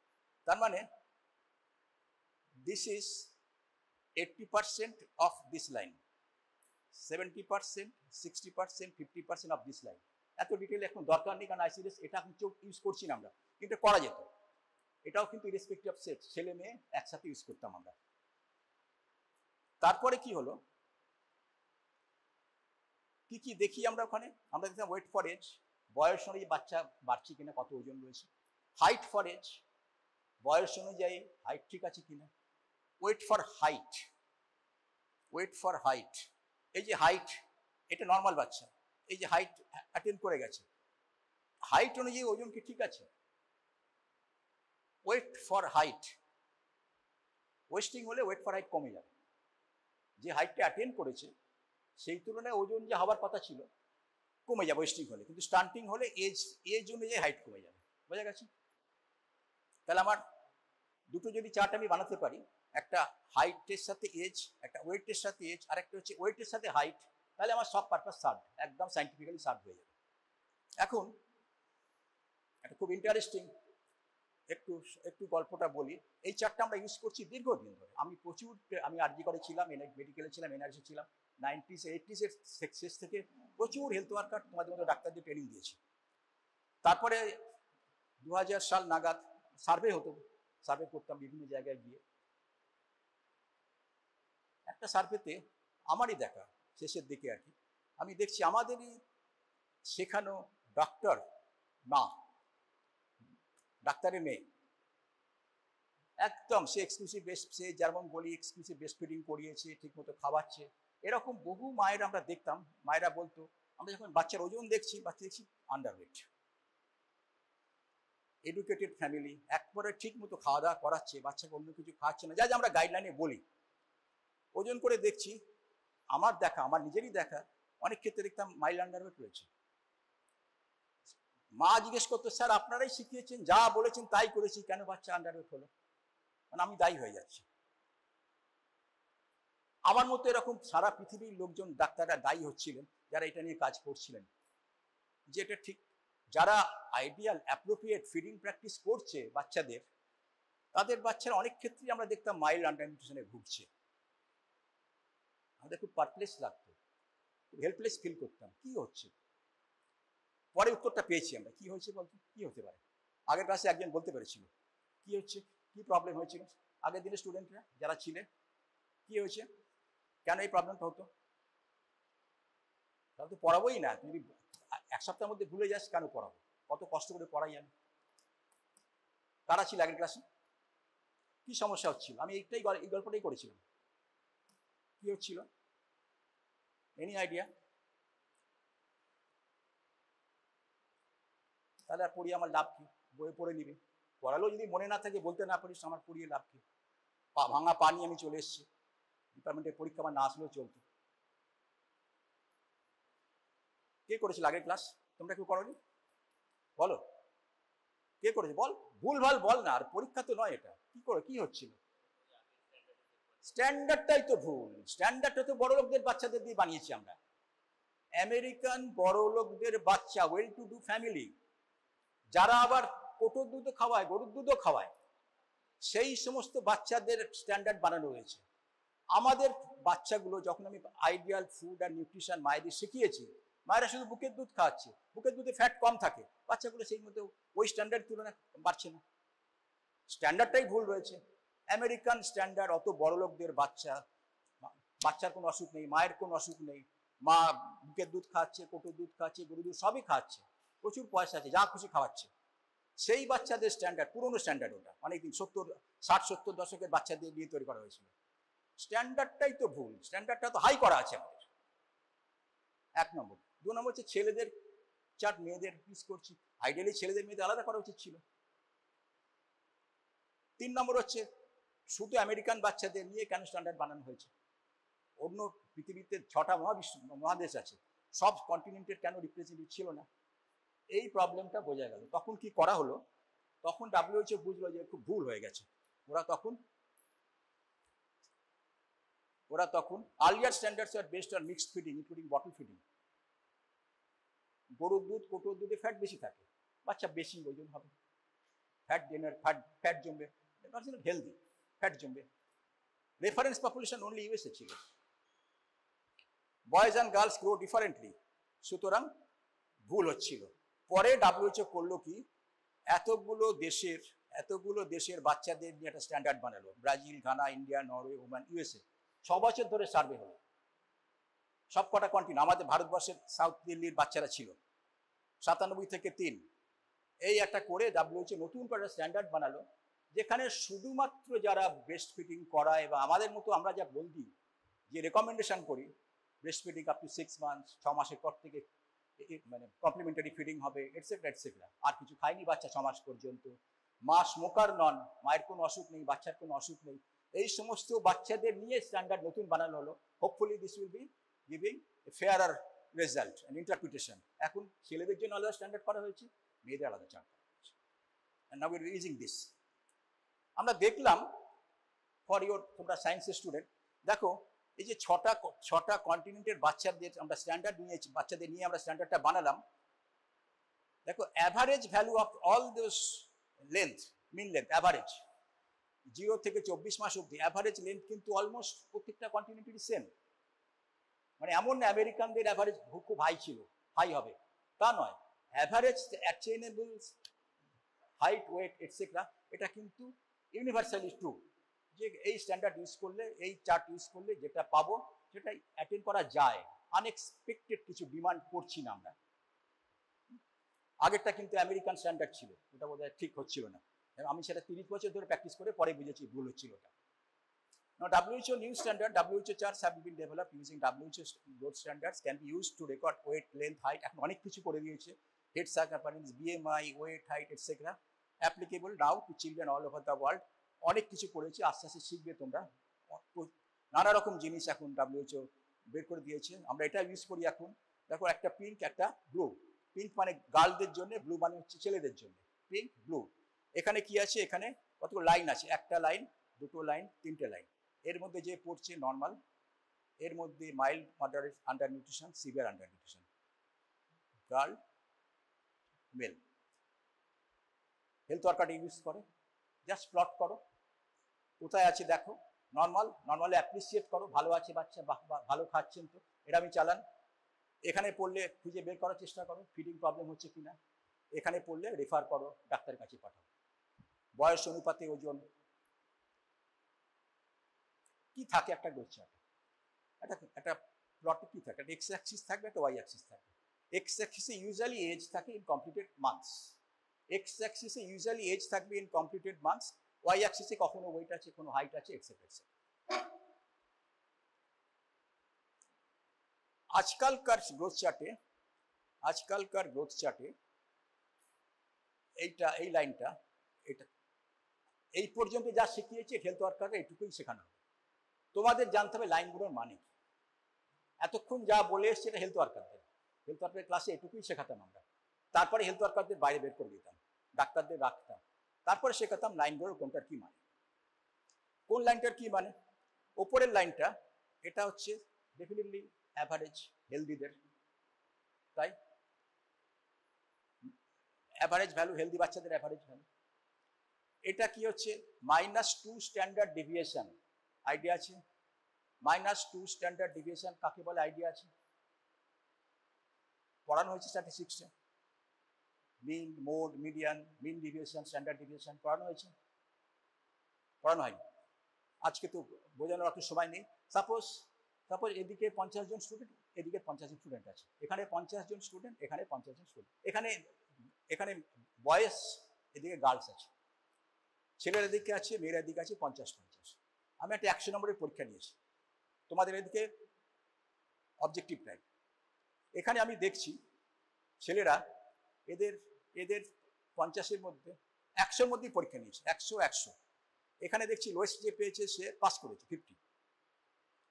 তার মানে this is 80% of this line, 70%, 60%, 50% of this line. এত ডিটেল এখন দরকার নেই, কারণ আইসিডিএস এটা এখন কেউ ইউজ করছি না আমরা, কিন্তু করা যেত। এটাও কিন্তু ইরেসপেক্টিভ অফ সেক্স, ছেলে মেয়ে একসাথে ইউজ করতাম আমরা। তারপরে কি হলো, কি কি দেখি আমরা ওখানে? আমরা দেখলাম ওয়েট ফর এজ, বয়স অনুযায়ী বাচ্চা বাড়ছে কিনা, কত ওজন রয়েছে। হাইট ফর এজ, বয়স অনুযায়ী হাইট ঠিক আছে কিনা। Weight for height, weight for height, এই যে হাইট, এটা নর্মাল বাচ্চা, এই যে হাইট অ্যাটেন্ড করে গেছে, হাইট অনুযায়ী ওজন কি ঠিক আছে। ওয়েট ফর হাইট, ওয়েস্টিং হলে ওয়েট ফর হাইট কমে যাবে, যে হাইটটা অ্যাটেন্ড করেছে সেই তুলনায় ওজন যে হওয়ার কথা ছিল কমে যাবে ওয়েস্টিং হলে, কিন্তু স্টান্টিং হলে এজ অনুযায়ী হাইট কমে যাবে। বোঝা গেছে? তাহলে আমার দুটো যদি চার্ট আমি বানাতে পারি, একটা হাইটের সাথে এজ, একটা ওয়েটের সাথে এজ, আর একটা হচ্ছে ওয়েটের সাথে হাইট, তাহলে আমার সব পারপাস সার্ভ, একদম সাইন্টিফিক্যালি সার্ভ হয়ে যাবে। এখন এটা খুব ইন্টারেস্টিং, একটু একটু গল্পটা বলি। এই চার্টটা আমরা ইউজ করছি দীর্ঘদিন ধরে। আমি আরজি করে ছিলাম, মেডিকেলে ছিলাম, এনআরসি ছিলাম, 90s 80s এর শেষ থেকে প্রচুর হেলথ ওয়ার্কার, তোমাদের মতো ডাক্তারদের ট্রেনিং দিয়েছি। তারপরে 2000 সাল নাগাদ সার্ভে হতো, সার্ভে করতাম বিভিন্ন জায়গায় গিয়ে। একটা সার্ভেতে আমারই দেখা শেষের দিকে আর কি, আমি দেখছি আমাদেরই শেখানো ডক্টর না, ডাক্তারের মেয়ে, একদম সে এক্সক্লুসিভ বেস্ট, সে যেমন বলি এক্সক্লুসিভ বেস্ট ফিডিং করিয়েছে, ঠিকমতো খাওয়াচ্ছে। এরকম বহু মায়ের আমরা দেখতাম, মায়েরা বলতো আমরা যখন বাচ্চার ওজন দেখছি, বাচ্চা দেখছি আন্ডারওয়েট, এডুকেটেড ফ্যামিলি, একবারে ঠিক মতো খাওয়া দাওয়া করাচ্ছে, বাচ্চাকে অন্য কিছু খাওয়াচ্ছে না, যা আমরা গাইডলাইনে বলি। ওজন করে দেখছি, আমার দেখা, আমার নিজেরই দেখা, অনেক ক্ষেত্রে দেখতাম মাইল্ড আন্ডারওয়েট রয়েছে। মা জিজ্ঞেস করতো, স্যার আপনারাই শিখিয়েছেন, যা বলেছেন তাই করেছি, কেন বাচ্চা আন্ডারওয়েট হলো? মানে আমি দায়ী হয়ে যাচ্ছি। আমার মতো এরকম সারা পৃথিবীর লোকজন, ডাক্তাররা দায়ী হচ্ছিলেন, যারা এটা নিয়ে কাজ করছিলেন, যে এটা ঠিক, যারা আইডিয়াল অ্যাপ্রোপ্রিয়েট ফিডিং প্র্যাকটিস করছে বাচ্চাদের, তাদের বাচ্চারা অনেক ক্ষেত্রেই আমরা দেখতাম মাইল্ড আন্ডার নিউট্রিশনে ভুগছে। আমাদের খুব পারপ্লেস লাগতো, খুব হেল্পলেস ফিল করতাম, কি হচ্ছে। পরে উত্তরটা পেয়েছি আমরা, কি হয়েছে বলতো, কি হতে পারে। আগের ক্লাসে একজন বলতে পেরেছিল কি হচ্ছে, কি প্রবলেম হয়েছিল। আগের দিনের স্টুডেন্টরা যারা ছিলেন, কি হয়েছে, কেন এই প্রবলেমটা হতো। তাহলে তো পড়াবোই না, তুমি এক সপ্তাহের মধ্যে ভুলে যাস, কেন পড়াবো, কত কষ্ট করে পড়াই আমি। কারা ছিল আগের ক্লাসে, কি সমস্যা হচ্ছিল, আমি এই গল্পটাই করেছিলাম, কি হচ্ছিল, এনি আইডিয়া? তাহলে আর পড়িয়ে আমার লাভ কি, বইয়ে পড়ে নিবে, পড়ালেও যদি মনে না থাকে, বলতে না পারিস, আমার পড়িয়ে লাভ কি। ভাঙা পা নিয়ে আমি চলে এসেছি, ডিপার্টমেন্টের পরীক্ষা আমার না আসলেও চলতো। কে করেছিল আগের ক্লাস? তোমরা কেউ করোনি? বলো কে করেছে, বল, ভুল ভাল বল না, আর পরীক্ষা তো নয় এটা। কি হচ্ছিল? স্ট্যান্ডার্ডটাই তো ভুল, স্ট্যান্ডার্ডটা তো বড় লোকদের বাচ্চাদের দিয়ে বানিয়েছি আমরা। আমেরিকান বড় লোকদের বাচ্চা, ওয়েল টু ডু ফ্যামিলি, যারা আবার কোটোর দুধও খাওয়ায়, গরুর দুধও খাওয়ায়, সেই সমস্ত বাচ্চাদের স্ট্যান্ডার্ড বানানো হয়েছে। আমাদের বাচ্চাগুলো যখন আমি আইডিয়াল ফুড আর নিউট্রিশন মায়েদের শিখিয়েছি, মায়েরা শুধু বুকের দুধ খাওয়াচ্ছে, বুকের দুধে ফ্যাট কম থাকে, বাচ্চাগুলো সেই মতো ওই স্ট্যান্ডার্ড তুলনায় বাড়ছে না। স্ট্যান্ডার্ডটাই ভুল রয়েছে। আমেরিকান স্ট্যান্ডার্ড, অত বড় লোকদের বাচ্চা, বাচ্চার কোনো অসুখ নেই, মায়ের কোনো অসুখ নেই, মা বুকের দুধ খাওয়াচ্ছে, কোটোর দুধ খাওয়াচ্ছে, গরুর দুধ সবই খাওয়াচ্ছে, প্রচুর পয়সা আছে, যা খুশি খাওয়াচ্ছে। সেই বাচ্চাদের স্ট্যান্ডার্ড, পুরোনো স্ট্যান্ডার্ড, ওটা অনেকদিন 60-70 দশকের বাচ্চাদের দিয়ে তৈরি করা হয়েছিল। স্ট্যান্ডার্ডটাই তো ভুল, স্ট্যান্ডার্ডটা তো হাই করা আছে আমাদের। 1 নম্বর। 2 নম্বর হচ্ছে ছেলেদের চার্ট, মেয়েদের পিস করছি, আইডিয়ালি ছেলেদের মেয়েদের আলাদা করা উচিত ছিল। 3 নম্বর হচ্ছে শুধু আমেরিকান বাচ্চাদের নিয়ে কেন স্ট্যান্ডার্ড বানানো হয়েছে। অন্য পৃথিবীতে 6টা মহাদেশ আছে, সব কন্টিনেন্টের কেন রিপ্রেজেন্টেটিভ ছিল না। এই প্রবলেমটা বোঝা গেল। তখন কি করা হলো, তখন WHO বুঝলো যে খুব ভুল হয়ে গেছে। ওরা তখন earlier standards are based on mixed feeding including bottle feeding. গরুর দুধ, কোটোর দুধে ফ্যাট বেশি থাকে, বাচ্চা বেশি ওজন হবে, ফ্যাট জমবে, হেলদি ফ্যাট জমবে। রেফারেন্স পপুলেশন অনলি ইউএসএ ছিল। Boys and girls grow differently, সুতরাং ভুল হচ্ছিল। পরে ডাব্লিউএইচও করলো কি, এতগুলো দেশের বাচ্চাদের নিয়ে একটা স্ট্যান্ডার্ড বানালো। Brazil, Ghana, India, Norway, Oman, USA. 6 বছর ধরে সার্ভে হলো, সব কটা কন্টিনিউ। আমাদের ভারতবর্ষের সাউথ দিল্লির বাচ্চারা ছিল 97 থেকে 3। এই একটা করে ডাব্লিউএইচও নতুন করে স্ট্যান্ডার্ড বানালো, যেখানে শুধুমাত্র যারা ব্রেস্ট ফিডিং করায় বা আমাদের মতো আমরা যা বলছি, যে রেকমেন্ডেশন করি breast feeding up to 6 months, 6 মাসের পর থেকে মানে কমপ্লিমেন্টারি ফিডিং হবে, এটসেট্রা এটসেট্রা। আর কিছু খায়নি বাচ্চা 6 মাস পর্যন্ত। মা স্মোকার নন, মায়ের কোনো অসুখ নেই, বাচ্চার কোনো অসুখ নেই। এই সমস্ত বাচ্চাদের নিয়ে স্ট্যান্ডার্ড নতুন বানানো হলো। Hopefully this will be giving a ফেয়ারার result and interpretation. এখন ছেলেদের জন্য আলাদা স্ট্যান্ডার্ড করা হয়েছে, মেয়েদের আলাদা স্ট্যান্ডার্ড করা হয়েছে। And now we are using this. আমরা দেখলাম, ফর ইউর, তোমরা সায়েন্সের স্টুডেন্ট, দেখো এই যে ছটা কন্টিনেন্টের বাচ্চাদের আমরা স্ট্যান্ডার্ড নিয়েছি, বাচ্চাদের নিয়ে আমরা স্ট্যান্ডার্ডটা বানালাম। দেখো average value of all those length, mean length average 0 থেকে 24 মাস অবধি অ্যাভারেজ লেন্থ কিন্তু অলমোস্ট প্রত্যেকটা কন্টিনেন্টেরই সেম। মানে এমন না আমেরিকানদের অ্যাভারেজ খুব হাই ছিল, হাই হবে, তা নয়। Average attainable height, wait etcetera, এটা কিন্তু ইউনিভার্সালি ট্রু, যে এই স্ট্যান্ডার্ড ইউজ করলে, এই চার্ট ইউজ করলে যেটা পাবো সেটা অ্যাটেন্ড করা যায়। আনএক্সপেক্টেড কিছু ডিমান্ড করছি না আমরা। আগেরটা কিন্তু আমেরিকান স্ট্যান্ডার্ড ছিল, ওটা বোধহয় ঠিক হচ্ছিল না। আমি সেটা 30 বছর ধরে প্র্যাকটিস করে পরে বুঝেছি ভুল হচ্ছিল ওটা। Now WHO new standard, WHO charts have been developed using WHO growth standards, can be used to record weight, length, height. এখন অনেক কিছু করে দিয়েছে, head circumference, BMI, weight, height, etc. applicable now to children all over the world. অনেক কিছু করেছে, আস্তে আস্তে শিখবে তোমরা। নানা রকম জিনিস এখন WHO বের করে দিয়েছে, আমরা এটা ইউজ করি এখন। দেখো একটা পিঙ্ক, একটা ব্লু। পিঙ্ক মানে গার্লদের জন্য, ব্লু মানে হচ্ছে ছেলেদের জন্য। Pink, blue. এখানে কি আছে, এখানে কতগুলো লাইন আছে, একটা লাইন, দুটো লাইন, তিনটে লাইন। এর মধ্যে যে পড়ছে নর্মাল, এর মধ্যে mild moderate undernutrition, severe undernutrition, girl, male. Health worker use করে, জাস্ট প্লট করো কোথায় আছে দেখো। নর্মালি অ্যাপ্রিসিয়েট করো, ভালো আছে বাচ্চা, ভালো খাচ্ছেন তো, এটা আমি চালান। এখানে পড়লে খুঁজে বের করার চেষ্টা করো ফিডিং প্রবলেম হচ্ছে কিনা। এখানে পড়লে রেফার করো, ডাক্তারের কাছে পাঠাও। বয়স অনুপাতে ওজন কি থাকে একটা গ্রোথ চার্টে, একটা প্লটে কি থাকে, একটা এক্স অ্যাক্সিস থাকবে, একটা ওয়াই অ্যাক্সিস থাকবে। এক্স অ্যাক্সিসে ইউজুয়ালি এজ থাকে ইন কমপ্লিটেড মান্থস, এক্স অ্যাক্সিসে ইউজুয়ালি এজ থাকবে ইন কমপ্লিটেড মান্থস, ওয়াই অ্যাক্সিসে কখনো ওয়েট আছে, কোনো হাইট আছে, এটসেট্রা এটসেট্রা। আজকালকার গ্রোথ চার্টে এইটা, এই লাইনটা, এটা এই পর্যন্ত যা শিখিয়েছে হেলথ ওয়ার্কাররা এটুকুই শেখানো হবে। তোমাদের জানতে হবে লাইনগুলোর মানে কি। এতক্ষণ যা বলে এসছে এটা হেলথ ওয়ার্কারদের ক্লাসে এটুকুই শেখাতাম আমরা। তারপরে হেলথ ওয়ার্কারদের বাইরে বের করে দিতাম, ডাক্তারদের রাখতাম, তারপরে শেখাতাম লাইনগুলোর কোনটার কি মানে। কোন লাইনটার কি মানে? ওপরের লাইনটা, এটা হচ্ছে ডেফিনেটলি অ্যাভারেজ হেলদিদের, তাই অ্যাভারেজ ভ্যালু, হেলদি বাচ্চাদের অ্যাভারেজ ভ্যালু। এটা কি হচ্ছে -2 স্ট্যান্ডার্ড ডেভিয়েশন, আইডিয়া আছে? -2 স্ট্যান্ডার্ড ডেভিয়েশন কাকে বলে আইডিয়া আছে? পড়ানো হয়েছে স্ট্যাটিস্টিক্সে, মিন, মোড, মিডিয়ান, মিন ডেভিয়েশন, স্ট্যান্ডার্ড ডেভিয়েশন পড়ানো হয়েছে? পড়ানো হয়নি। আজকে তো বোঝানোর একটু সময় নেই। সাপোজ এদিকে 50 জন স্টুডেন্ট, এদিকে 50 জন স্টুডেন্ট আছে, এখানে 50 জন স্টুডেন্ট, এখানে 50 জন স্টুডেন্ট, এখানে বয়েজ, এদিকে গার্লস আছে, ছেলের দিকে আছে, মেয়ের দিকে আছে 50-50। আমি একটা 100 নম্বরের পরীক্ষা নিয়েছি, তোমাদের এদিকে অবজেক্টিভ টাইপ। এখানে আমি দেখছি ছেলেরা এদের 50-এর মধ্যে 100-এর মধ্যেই পরীক্ষা নিয়েছে, 100। এখানে দেখছি লোয়েস্ট যে পেয়েছে সে পাস করেছে 50,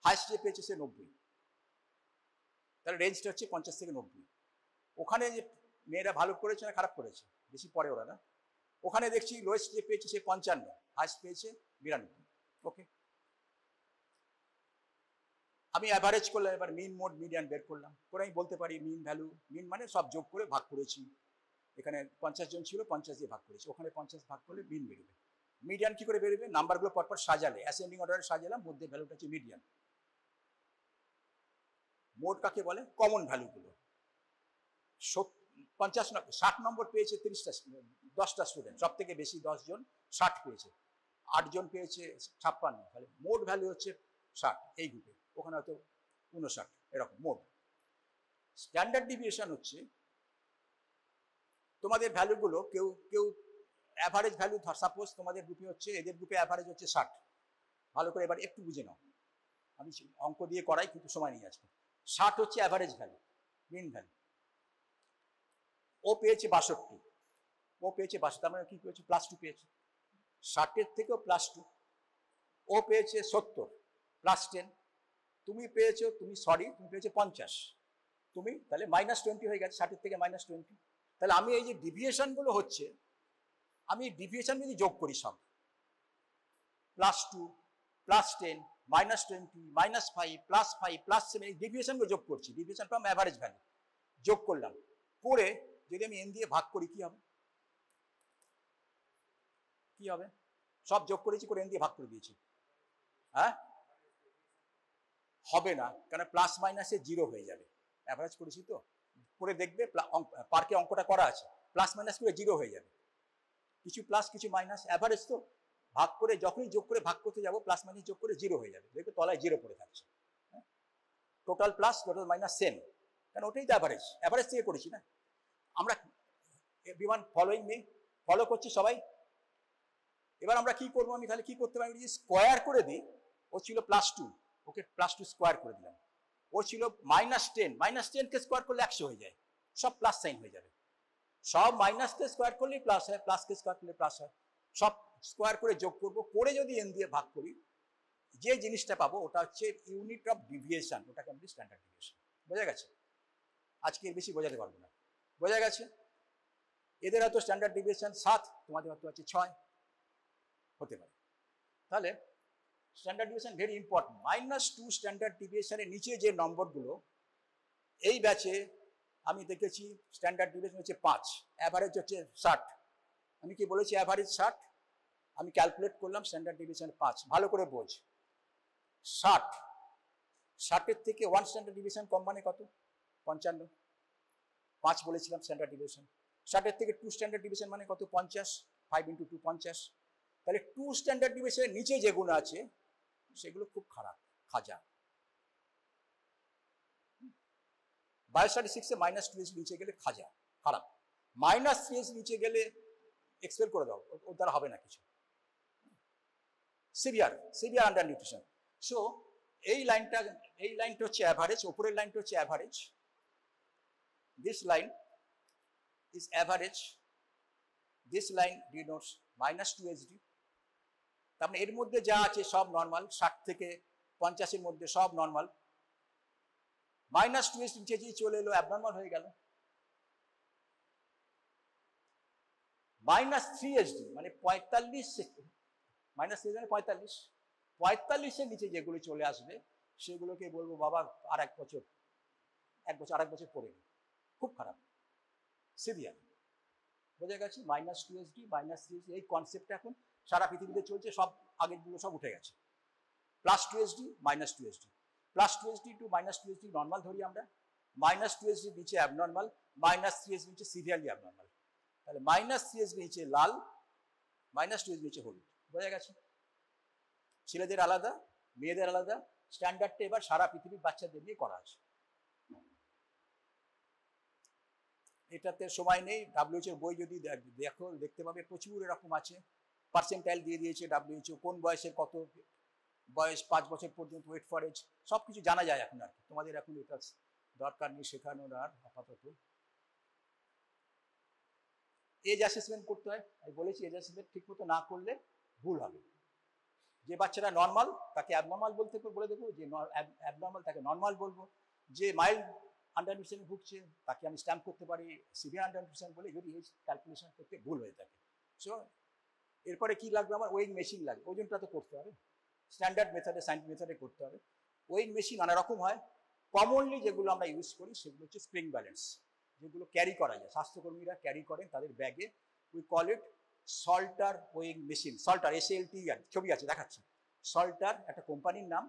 হাইস্ট যে পেয়েছে সে 90। তাহলে রেঞ্জটা হচ্ছে 50 থেকে 90। ওখানে যে মেয়েরা ভালো করেছে না খারাপ করেছে, বেশি পড়ে ওরা না, ওখানে দেখছি লোয়েস্ট যে পেয়েছে সে 55, হাইস্ট পেয়েছে 92। ওকে, আমি অ্যাভারেজ করলাম, এবার মিন, মোড, মিডিয়ান বের করলাম, করে আমি বলতে পারি মিন ভ্যালু, মিন মানে সব যোগ করে ভাগ করেছি, এখানে 50 জন ছিল, 50 দিয়ে ভাগ করেছি, ওখানে 50 ভাগ করলে মিন বেরোবে। মিডিয়ান কি করে বেরোবে? নাম্বারগুলো পরপর সাজালে, অ্যাসেন্ডিং অর্ডারে সাজালাম, মধ্যে ভ্যালুটা হচ্ছে মিডিয়ান। মোড কাকে বলে? কমন ভ্যালুগুলো। 60 নম্বর পেয়েছে 10টা স্টুডেন্ট, সব থেকে বেশি 10 জন 60 পেয়েছে, 8 জন পেয়েছে 56, তাহলে মোট ভ্যালু হচ্ছে 60 এই গ্রুপে, ওখানে হয়তো 59 এরকম মোট। স্ট্যান্ডার্ড ডিভিয়েশন হচ্ছে তোমাদের ভ্যালুগুলো কেউ কেউ অ্যাভারেজ ভ্যালু, সাপোজ তোমাদের গ্রুপে হচ্ছে, এদের গ্রুপে অ্যাভারেজ হচ্ছে 60, ভালো করে এবার একটু বুঝে নাও, আমি অঙ্ক দিয়ে করাই কিন্তু সময় নিয়ে আসবো। 60 হচ্ছে অ্যাভারেজ ভ্যালু, মিন ভ্যালু। ও পেয়েছে 62, ও পেয়েছে 62, তার মানে কি পেয়েছে? +2 পেয়েছে, 60-এর থেকেও +2। ও পেয়েছে 70, +10। তুমি পেয়েছো, তুমি পেয়েছো 50, তুমি তাহলে -20 হয়ে গেছে, 60-এর থেকে -20। তাহলে আমি এই যে ডিভিয়েশনগুলো হচ্ছে, আমি ডিভিয়েশন যদি যোগ করি সব, +2, +10, -20, -5, +5, +7, এই ডিভিয়েশনগুলো যোগ করছি, ডিভিয়েশন ফ্রম অ্যাভারেজ ভ্যালু যোগ করলাম, করে যদি আমি n দিয়ে ভাগ করি কি হবে? কি হবে? সব যোগ করেছি, করে n দিয়ে ভাগ করে দিয়েছি, হ্যাঁ হবে না, কারণ প্লাস মাইনাসে 0 হয়ে যাবে, অ্যাভারেজ করেছি তো, করে দেখবে পার্কে অঙ্কটা করা আছে, প্লাস মাইনাস করে 0 হয়ে যাবে, কিছু প্লাস কিছু মাইনাস, অ্যাভারেজ তো, ভাগ করে যখনই যোগ করে ভাগ করতে যাবো প্লাস মাইনাস যোগ করে 0 হয়ে যাবে, দেখবে তলায় 0 পড়ে থাকছে, total plus total minus same, কারণ ওটাই তো অ্যাভারেজ, অ্যাভারেজ থেকে করেছি না আমরা। Everyone following me? ফলো করছি সবাই? এবার আমরা কি করবো, আমি তাহলে কি করতে পারি, যদি স্কোয়ার করে দিই, ও ছিল +2, ওকে +2 স্কোয়ার করে দিলাম, ও ছিল -10, -10কে স্কোয়ার করলে 100 হয়ে যায়, সব প্লাস সাইন হয়ে যাবে, সব মাইনাসকে স্কোয়ার করলেই প্লাস হয়, প্লাসকে স্কোয়ার করলে প্লাস হয়, সব স্কোয়ার করে যোগ করবো, করে যদি n দিয়ে ভাগ করি, যে জিনিসটা পাবো ওটা হচ্ছে ইউনিট অফ ডিভিয়েশন, ওটাকে আমি স্ট্যান্ডার্ড ডিভিয়েশন। বোঝা গেছে? আজকে এর বেশি বোঝাতে পারবো না, বোঝা গেছে? এদের হয়তো স্ট্যান্ডার্ড ডিভিয়েশন 7, তোমাদের হয়তো আছে 6 হতে পারে। তাহলে standard deviation very important. -2 standard ডিভিয়েশনের নিচে যে নম্বরগুলো, এই ব্যাচে আমি দেখেছি স্ট্যান্ডার্ড ডিভিয়েশন হচ্ছে 5, অ্যাভারেজ হচ্ছে 60। আমি কি বলেছি? অ্যাভারেজ 60, আমি ক্যালকুলেট করলাম স্ট্যান্ডার্ড ডিভিয়েশন 5, ভালো করে বোঝ। 60-এর থেকে 1 স্ট্যান্ডার্ড ডিভিয়েশন কম মানে কত? 55, 5 বলেছিলাম স্ট্যান্ডার্ড ডিভিয়েশন। 60-এর থেকে 2 স্ট্যান্ডার্ড ডিভিয়েশন মানে কত? 50, 5 × 2 50। তাহলে 2 স্ট্যান্ডার্ড ডিভিয়েশনের নিচে যেগুলো আছে সেগুলো খুব খারাপ, খাজা। বায়োস্ট্যাটিস্টিক্সে -2 নিচে গেলে খাজা, খারাপ। -3 নিচে গেলে এক্সপেল করে দাও, ওর দ্বারা হবে না কিছু, সিভিয়ার আন্ডার নিউট্রিশন। সো এই লাইনটা হচ্ছে অ্যাভারেজ, উপরের লাইনটা হচ্ছে average, this line is average, this line denotes -2 HD। তার মানে এর মধ্যে যা আছে সব নর্মাল, 60 থেকে 50-এর মধ্যে সব নর্মাল, -2 HD নিচে যে চলে এলো অ্যাবনর্মাল হয়ে গেল। -3 HD মানে 45, -45-এর নিচে যেগুলো চলে আসবে সেগুলোকে বলবো বাবা আর 1 বছর আরেক বছর পড়ে, খুব খারাপ, সিভিয়ার। বোঝা গেছে? -2 HD, -3 HD এই কনসেপ্টটা এখন সারা পৃথিবীতে চলছে, সব আগেরগুলো সব উঠে গেছে। +2 HD, -2 HD, +2 HD to -2 HD normal ধরি আমরা, -2 HD নিচে অ্যাবনর্মাল, -3 HD নিচে সিভিয়ারলি অ্যাবনর্মাল। তাহলে -3 HD নিচে লাল, -2 HD নিচে হলুদ। বোঝা গেছে? ছেলেদের আলাদা, মেয়েদের আলাদা, স্ট্যান্ডার্ডটা এবার সারা পৃথিবীর বাচ্চাদের নিয়ে করা আছে। এটাতে সময় নেই, WHO বই যদি দেখতে পাবে প্রচুর এরকম আছে, পার্সেন্টাইল দিয়ে দিয়েছে WHO, কোন বয়সের কত বয়স, 5 বছর পর্যন্ত ওয়েট ফর এজ, সব কিছু জানা যায় এখন। আর তোমাদের এখন এটা দরকার নেই শেখানোর আর আপাতত। এজ অ্যাসেসমেন্ট করতে হয়, আমি বলেছি এজ অ্যাসেসমেন্ট ঠিক মতো না করলে ভুল হবে। যে বাচ্চারা নর্মাল তাকে অ্যাবনর্মাল বলে দেবো, যে অ্যাবনর্মাল তাকে নর্মাল বলবো, যে মাইল্ড আন্ডার নিউট্রিশনে ভুগছে তাকে আমি স্ট্যাম্প করতে পারি সিভিয়ার আন্ডার নিউট্রিশন বলে, যদি এজ ক্যালকুলেশন করতে ভুল হয়ে থাকে। সো এরপরে কি লাগবে আমার? ওয়েইং মেশিন লাগবে, ওজনটা তো করতে হবে, স্ট্যান্ডার্ড মেথডে, সায়েন্টিফিক মেথডে করতে হবে। ওয়েইং মেশিন নানা রকম হয়, কমনলি যেগুলো আমরা ইউজ করি সেগুলো হচ্ছে স্প্রিং ব্যালেন্স, যেগুলো ক্যারি করা যায়, স্বাস্থ্যকর্মীরা ক্যারি করেন তাদের ব্যাগে, we call it সল্টার weighing machine. সল্টার, SLTR ছবি আছে দেখাচ্ছি, সল্টার একটা কোম্পানির নাম,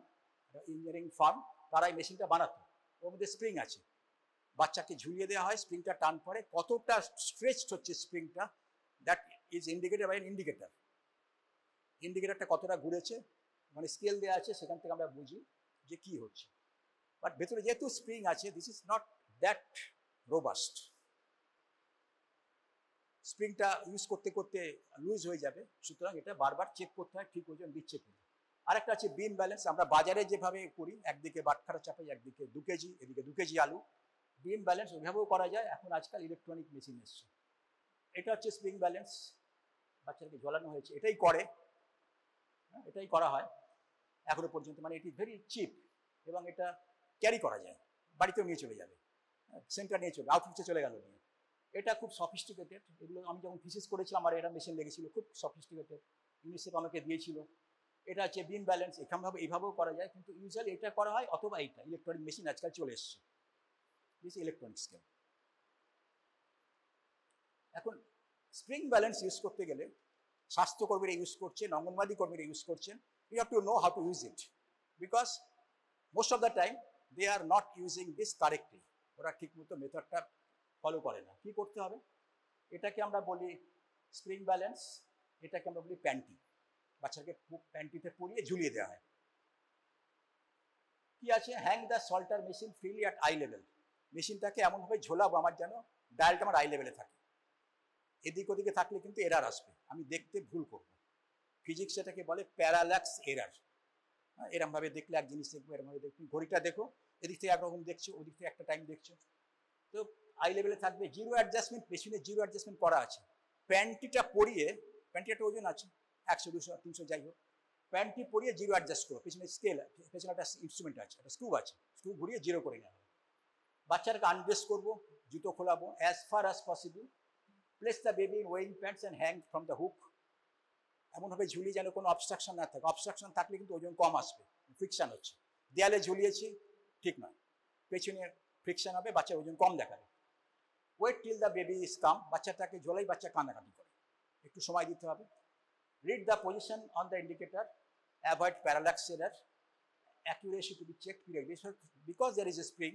ইঞ্জিনিয়ারিং ফার্ম, তারা এই মেশিনটা বানাতো, ওর মধ্যে স্প্রিং আছে, বাচ্চাকে ঝুলিয়ে দেওয়া হয়, স্প্রিংটা টান পড়ে, কতটা স্ট্রেচড হচ্ছে স্প্রিংটা, that is indicated by indicator. ইন্ডিকেটারটা কতটা ঘুরেছে, মানে স্কেল দেওয়া আছে, সেখান থেকে আমরা বুঝি যে কি হচ্ছে। বাট ভেতরে যেহেতু স্প্রিং আছে, this is not that robust. স্প্রিংটা ইউজ করতে করতে লুজ হয়ে যাবে, সুতরাং এটা বারবার চেক করতে হয় ঠিক ওজন দিচ্ছে কিনা। আরেকটা আছে বিম ব্যালেন্স। আমরা বাজারে যেভাবে করি, একদিকে বাটখারা চাপাই, একদিকে 2 কেজি, এদিকে 2 কেজি আলু, বিম ব্যালেন্স ওইভাবেও করা যায়। এখন আজকাল ইলেকট্রনিক মেশিন এসছে। এটা হচ্ছে স্প্রিং ব্যালেন্স, বাচ্চাকে ঝোলানো হয়েছে, এটাই করে, এটাই করা হয় এখনো পর্যন্ত। মানে ইট ইজ ভেরি চিপ এবং এটা ক্যারি করা যায়, বাড়িতেও নিয়ে চলে যাবে, সেন্টার নিয়ে চলে, আউটরিচে চলে গেল নিয়ে। এটা খুব সফিস্টিকেটেড। এগুলো আমি যখন থিসিস করেছিলাম আমার এটা মেশিন লেগেছিল, খুব সফিস্টিকেটেড, ইউনিসেফ আমাকে দিয়েছিল। এটা হচ্ছে বিম ব্যালেন্স, এখানভাবে এইভাবেও করা যায়, কিন্তু ইউজুয়ালি এটা করা হয়, অথবা এইটা ইলেকট্রনিক মেশিন আজকাল চলে এসছে, দিস ইলেকট্রনিক স্কেল। এখন স্প্রিং ব্যালেন্স ইউজ করতে গেলে স্বাস্থ্যকর্মীরা ইউজ করছেন, অঙ্গনওয়াড়ি কর্মীরা ইউজ করছেন, you have to know how to use it, because most of the time they are not using this correctly. ওরা ঠিকমতো মেথডটা ফলো করে না। কি করতে হবে, এটাকে আমরা বলি স্প্রিং ব্যালেন্স, এটাকে আমরা বলি প্যান্টি। বাচ্চাকে প্যান্টিতে পরিয়ে ঝুলিয়ে দেওয়া হয়। কি আছে, hang the Salter machine freely at eye level. মেশিনটাকে এমনভাবে ঝোলাবো আমার যেন ডায়ালটা আমার আই লেভেলে থাকে। এদিক ওদিকে থাকলে কিন্তু এরার আসবে, আমি দেখতে ভুল করব। ফিজিক্স এটাকে বলে প্যারাল্যাক্স এরার। এরমভাবে দেখলে এক জিনিস দেখবো, এরমভাবে দেখবো, ঘড়িটা দেখো, এদিক থেকে একরকম দেখছো, ওদিক থেকে একটা টাইম দেখছো, তো আই লেভেলে থাকবে। জিরো অ্যাডজাস্টমেন্ট, পেছনে জিরো অ্যাডজাস্টমেন্ট করা আছে। প্যান্টিটা পরিয়ে, প্যান্টি একটা ওজন আছে 100, 200, 300 যাই হোক, প্যান্টি পরিয়ে জিরো অ্যাডজাস্ট করো, পেছনে স্কেল, পেছনে একটা ইনস্ট্রুমেন্ট আছে, একটা স্ক্রু আছে, স্ক্রু ঘুরিয়ে জিরো করে নেওয়া হবে। বাচ্চাটাকে আনড্রেস করবো, জুতো খোলাবো, as far as possible place the baby in weighing pants and hang from the hook. এমনভাবে ঝুলি যেন কোনো অবস্ট্রাকশন না থাকে, অবস্ট্রাকশন থাকলে কিন্তু ওজন কম আসবে, ফ্রিকশন হচ্ছে। দেয়ালে ঝুলিয়েছি, ঠিক নয়, পেছনে ফ্রিকশন হবে, বাচ্চার ওজন কম দেখাবে। Wait till the baby is calm, বাচ্চাটাকে ঝোলাই, বাচ্চা কান্নাকাটি করে, একটু সময় দিতে হবে। Read the position on the indicator, avoid parallax error, accuracy to be check period, because there is a spring.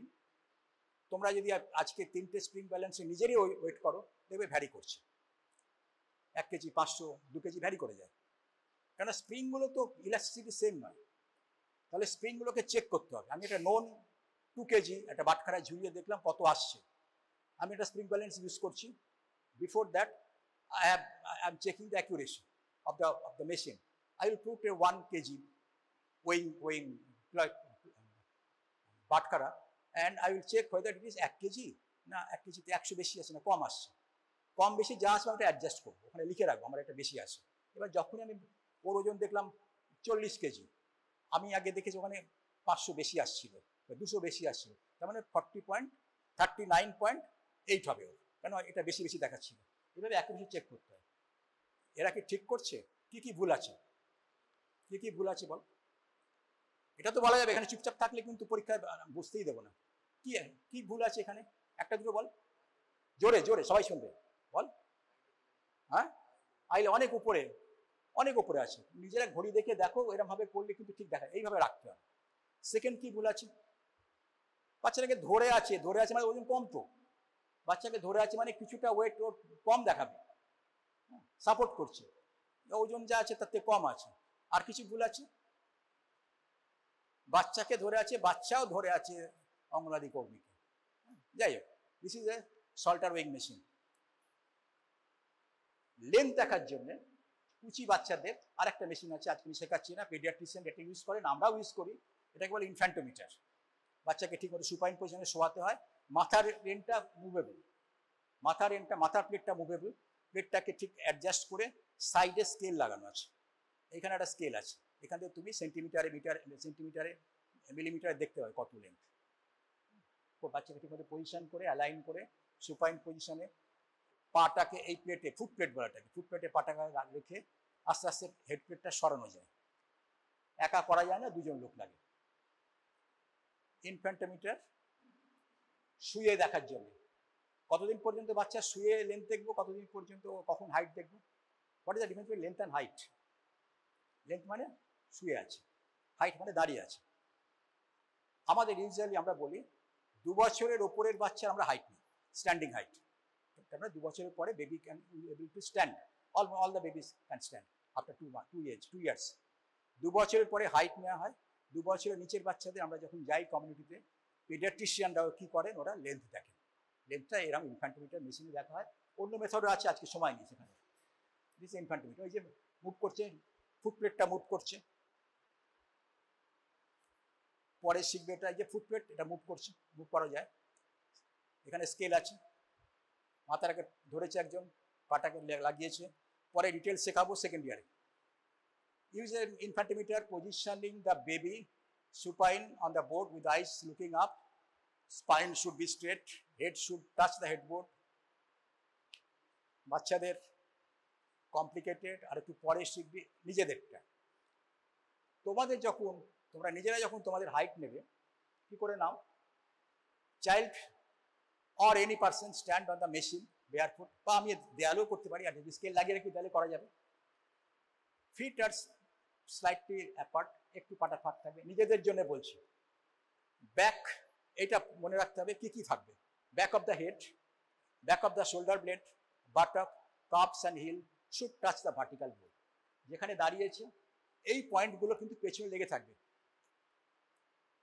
তোমরা যদি আজকে 3টে স্প্রিং ব্যালেন্সে নিজেরই ওয়েট করো, দেখবে ভ্যারি করছে, 1 কেজি 500, 2 কেজি ভ্যারি করে যায়, কেন স্প্রিংগুলো তো ইলাস্টিসিটি সেম নয়। তাহলে স্প্রিংগুলোকে চেক করতে হবে। আমি একটা নোন 2 কেজি একটা বাটখারায় ঝুলিয়ে দেখলাম কত আসছে, আমি একটা স্প্রিং ব্যালেন্স ইউজ করছি। Before that I am checking the accuracy of the machine. I will put a 1 kg weighing like বাটখারা, and I will check whether it is 1 KG না 1 কেজিতে 100 বেশি আছে না কম আসছে। কম বেশি যা আসবে ওটা অ্যাডজাস্ট করবো, ওখানে লিখে রাখবো আমার এটা বেশি আসে। এবার যখনই আমি ওর ওজন দেখলাম 40 কেজি, আমি আগে দেখেছি ওখানে 500 বেশি আসছিল বা 200 বেশি আসছিল, তার মানে 39.8 হবে ওর, কেন এটা বেশি বেশি দেখাচ্ছিল। এভাবে অ্যাকুরেসি চেক করতে হয়। এরা কি ঠিক করছে, কি কি ভুল আছে, কি কি ভুল আছে বল। এটা তো বলা যাবে, এখানে চুপচাপ থাকলে কিন্তু পরীক্ষায় বুঝতেই দেবো না। কি কি ভুল আছে এখানে, একটা দুটো বল, জোরে জোরে সবাই শুনবে, বল। হ্যাঁ, আইলে অনেক উপরে, অনেক উপরে আছে। নিজেরা ঘড়ি দেখে দেখো, এরকম ভাবে করলে কিন্তু ঠিক দেখায়, এইভাবে রাখতে হবে। সেকেন্ড কি ভুল আছে, বাচ্চাটাকে ধরে আছে, ধরে আছে মানে ওজন কম তো, বাচ্চাকে ধরে আছে মানে কিছুটা ওয়েট ওর কম দেখাবে, সাপোর্ট করছে, ওজন যা আছে তার থেকে কম আছে। আর কিছু ভুল আছে, বাচ্চাকে ধরে আছে, বাচ্চাও ধরে আছে অঙ্গনওয়াড়ি কর্মীকে। যাই হোক, this is a সল্টার weighing machine. Length দেখার জন্য কুচি বাচ্চাদের আর একটা মেশিন আছে, আজকে আমি শেখাচ্ছি না, পেডিয়াট্রিশিয়ান এটা ইউজ করেন, আমরাও ইউজ করি, এটাকে বলে ইনফ্যান্টোমিটার। বাচ্চাকে ঠিক মতো সুপাইন পজিশনে শোয়াতে হয়, মাথার রেনটা মুভেবল, মাথার রেনটা, মাথার প্লেটটা মুভেবল, প্লেটটাকে ঠিক অ্যাডজাস্ট করে সাইডে স্কেল লাগানো আছে, এখানে একটা স্কেল আছে, এখান থেকে তুমি সেন্টিমিটারে, মিটার, সেন্টিমিটারে, মিলিমিটারে দেখতে হয় কত লেন্থ। বাচ্চাকে ঠিক মতো পজিশন করে অ্যালাইন করে সুপাইন পজিশনে পাটাকে এই প্লেটে, ফুট প্লেট বলাটাকে, ফুট প্লেটে পাটাকে রেখে আস্তে আস্তে হেড প্লেটটা সরানো যায়, একা করা যায় না, দুজন লোক লাগে। ইনফ্যান্টোমিটার শুয়ে দেখার জন্য, কতদিন পর্যন্ত বাচ্চা শুয়ে লেন্থ দেখবো, কতদিন পর্যন্ত কখন হাইট দেখবো। What is the difference between length and height? Length মানে শুয়ে আছে, হাইট মানে দাঁড়িয়ে আছে। আমাদের ইউজুয়ালি আমরা বলি 2 বছরের ওপরের বাচ্চার আমরা হাইট নিই, স্ট্যান্ডিং হাইট। তার মানে 2 বছরের পরে baby can able to stand, all the babies can stand after 2 years. 2 বছরের পরে হাইট নেওয়া হয়। 2 বছরের নিচের বাচ্চাদের আমরা যখন যাই কমিউনিটিতে, পিডিয়াট্রিশিয়ানরাও কী করেন, ওরা লেন্থ দেখেন। লেন্থটা এরকম ইনফ্যান্টোমিটার মেশিনে দেখা হয়, অন্য মেথডও আছে, আজকে সময় নেই সেখানে। দিস ইনফ্যান্টোমিটার, ওই যে মুভ করছে, ফুটপ্লেটটা মুভ করছে, পরে শিখবে এটা, এই যে ফুটপ্লেট এটা মুভ করছে, মুভ করা যায়। এখানে স্কেল আছে, মাথাটাকে ধরেছে একজন, পাটাকে লাগিয়েছে, পরে ডিটেল শেখাবো সেকেন্ড ইয়ারে। Use an infantometer positioning the baby supine on the board with eyes looking up. Spine should be straight, head should touch the headboard. বাচ্চাদের কমপ্লিকেটেড আর একটু পরে শিখবি নিজেদেরটা। তোমাদের যখন তোমরা নিজেরা যখন তোমাদের হাইট নেবে, কি করে নাও, child or any person stand on the machine barefoot, বা আমি দেয়ালেও করতে পারি, আর যদি স্কেল লাগিয়ে রেখে দেয়ালে করা যাবে। ফিট আর স্লাইটলি অ্যাপার্ট, একটু পাটা ফাঁক থাকবে, নিজেদের জন্য বলছি। ব্যাক, এটা মনে রাখতে হবে কি কি থাকবে, back of the head, back of the shoulder blade, buttock, calves and heel should touch the vertical board. যেখানে দাঁড়িয়েছে এই পয়েন্টগুলো কিন্তু পেছনে লেগে থাকবে,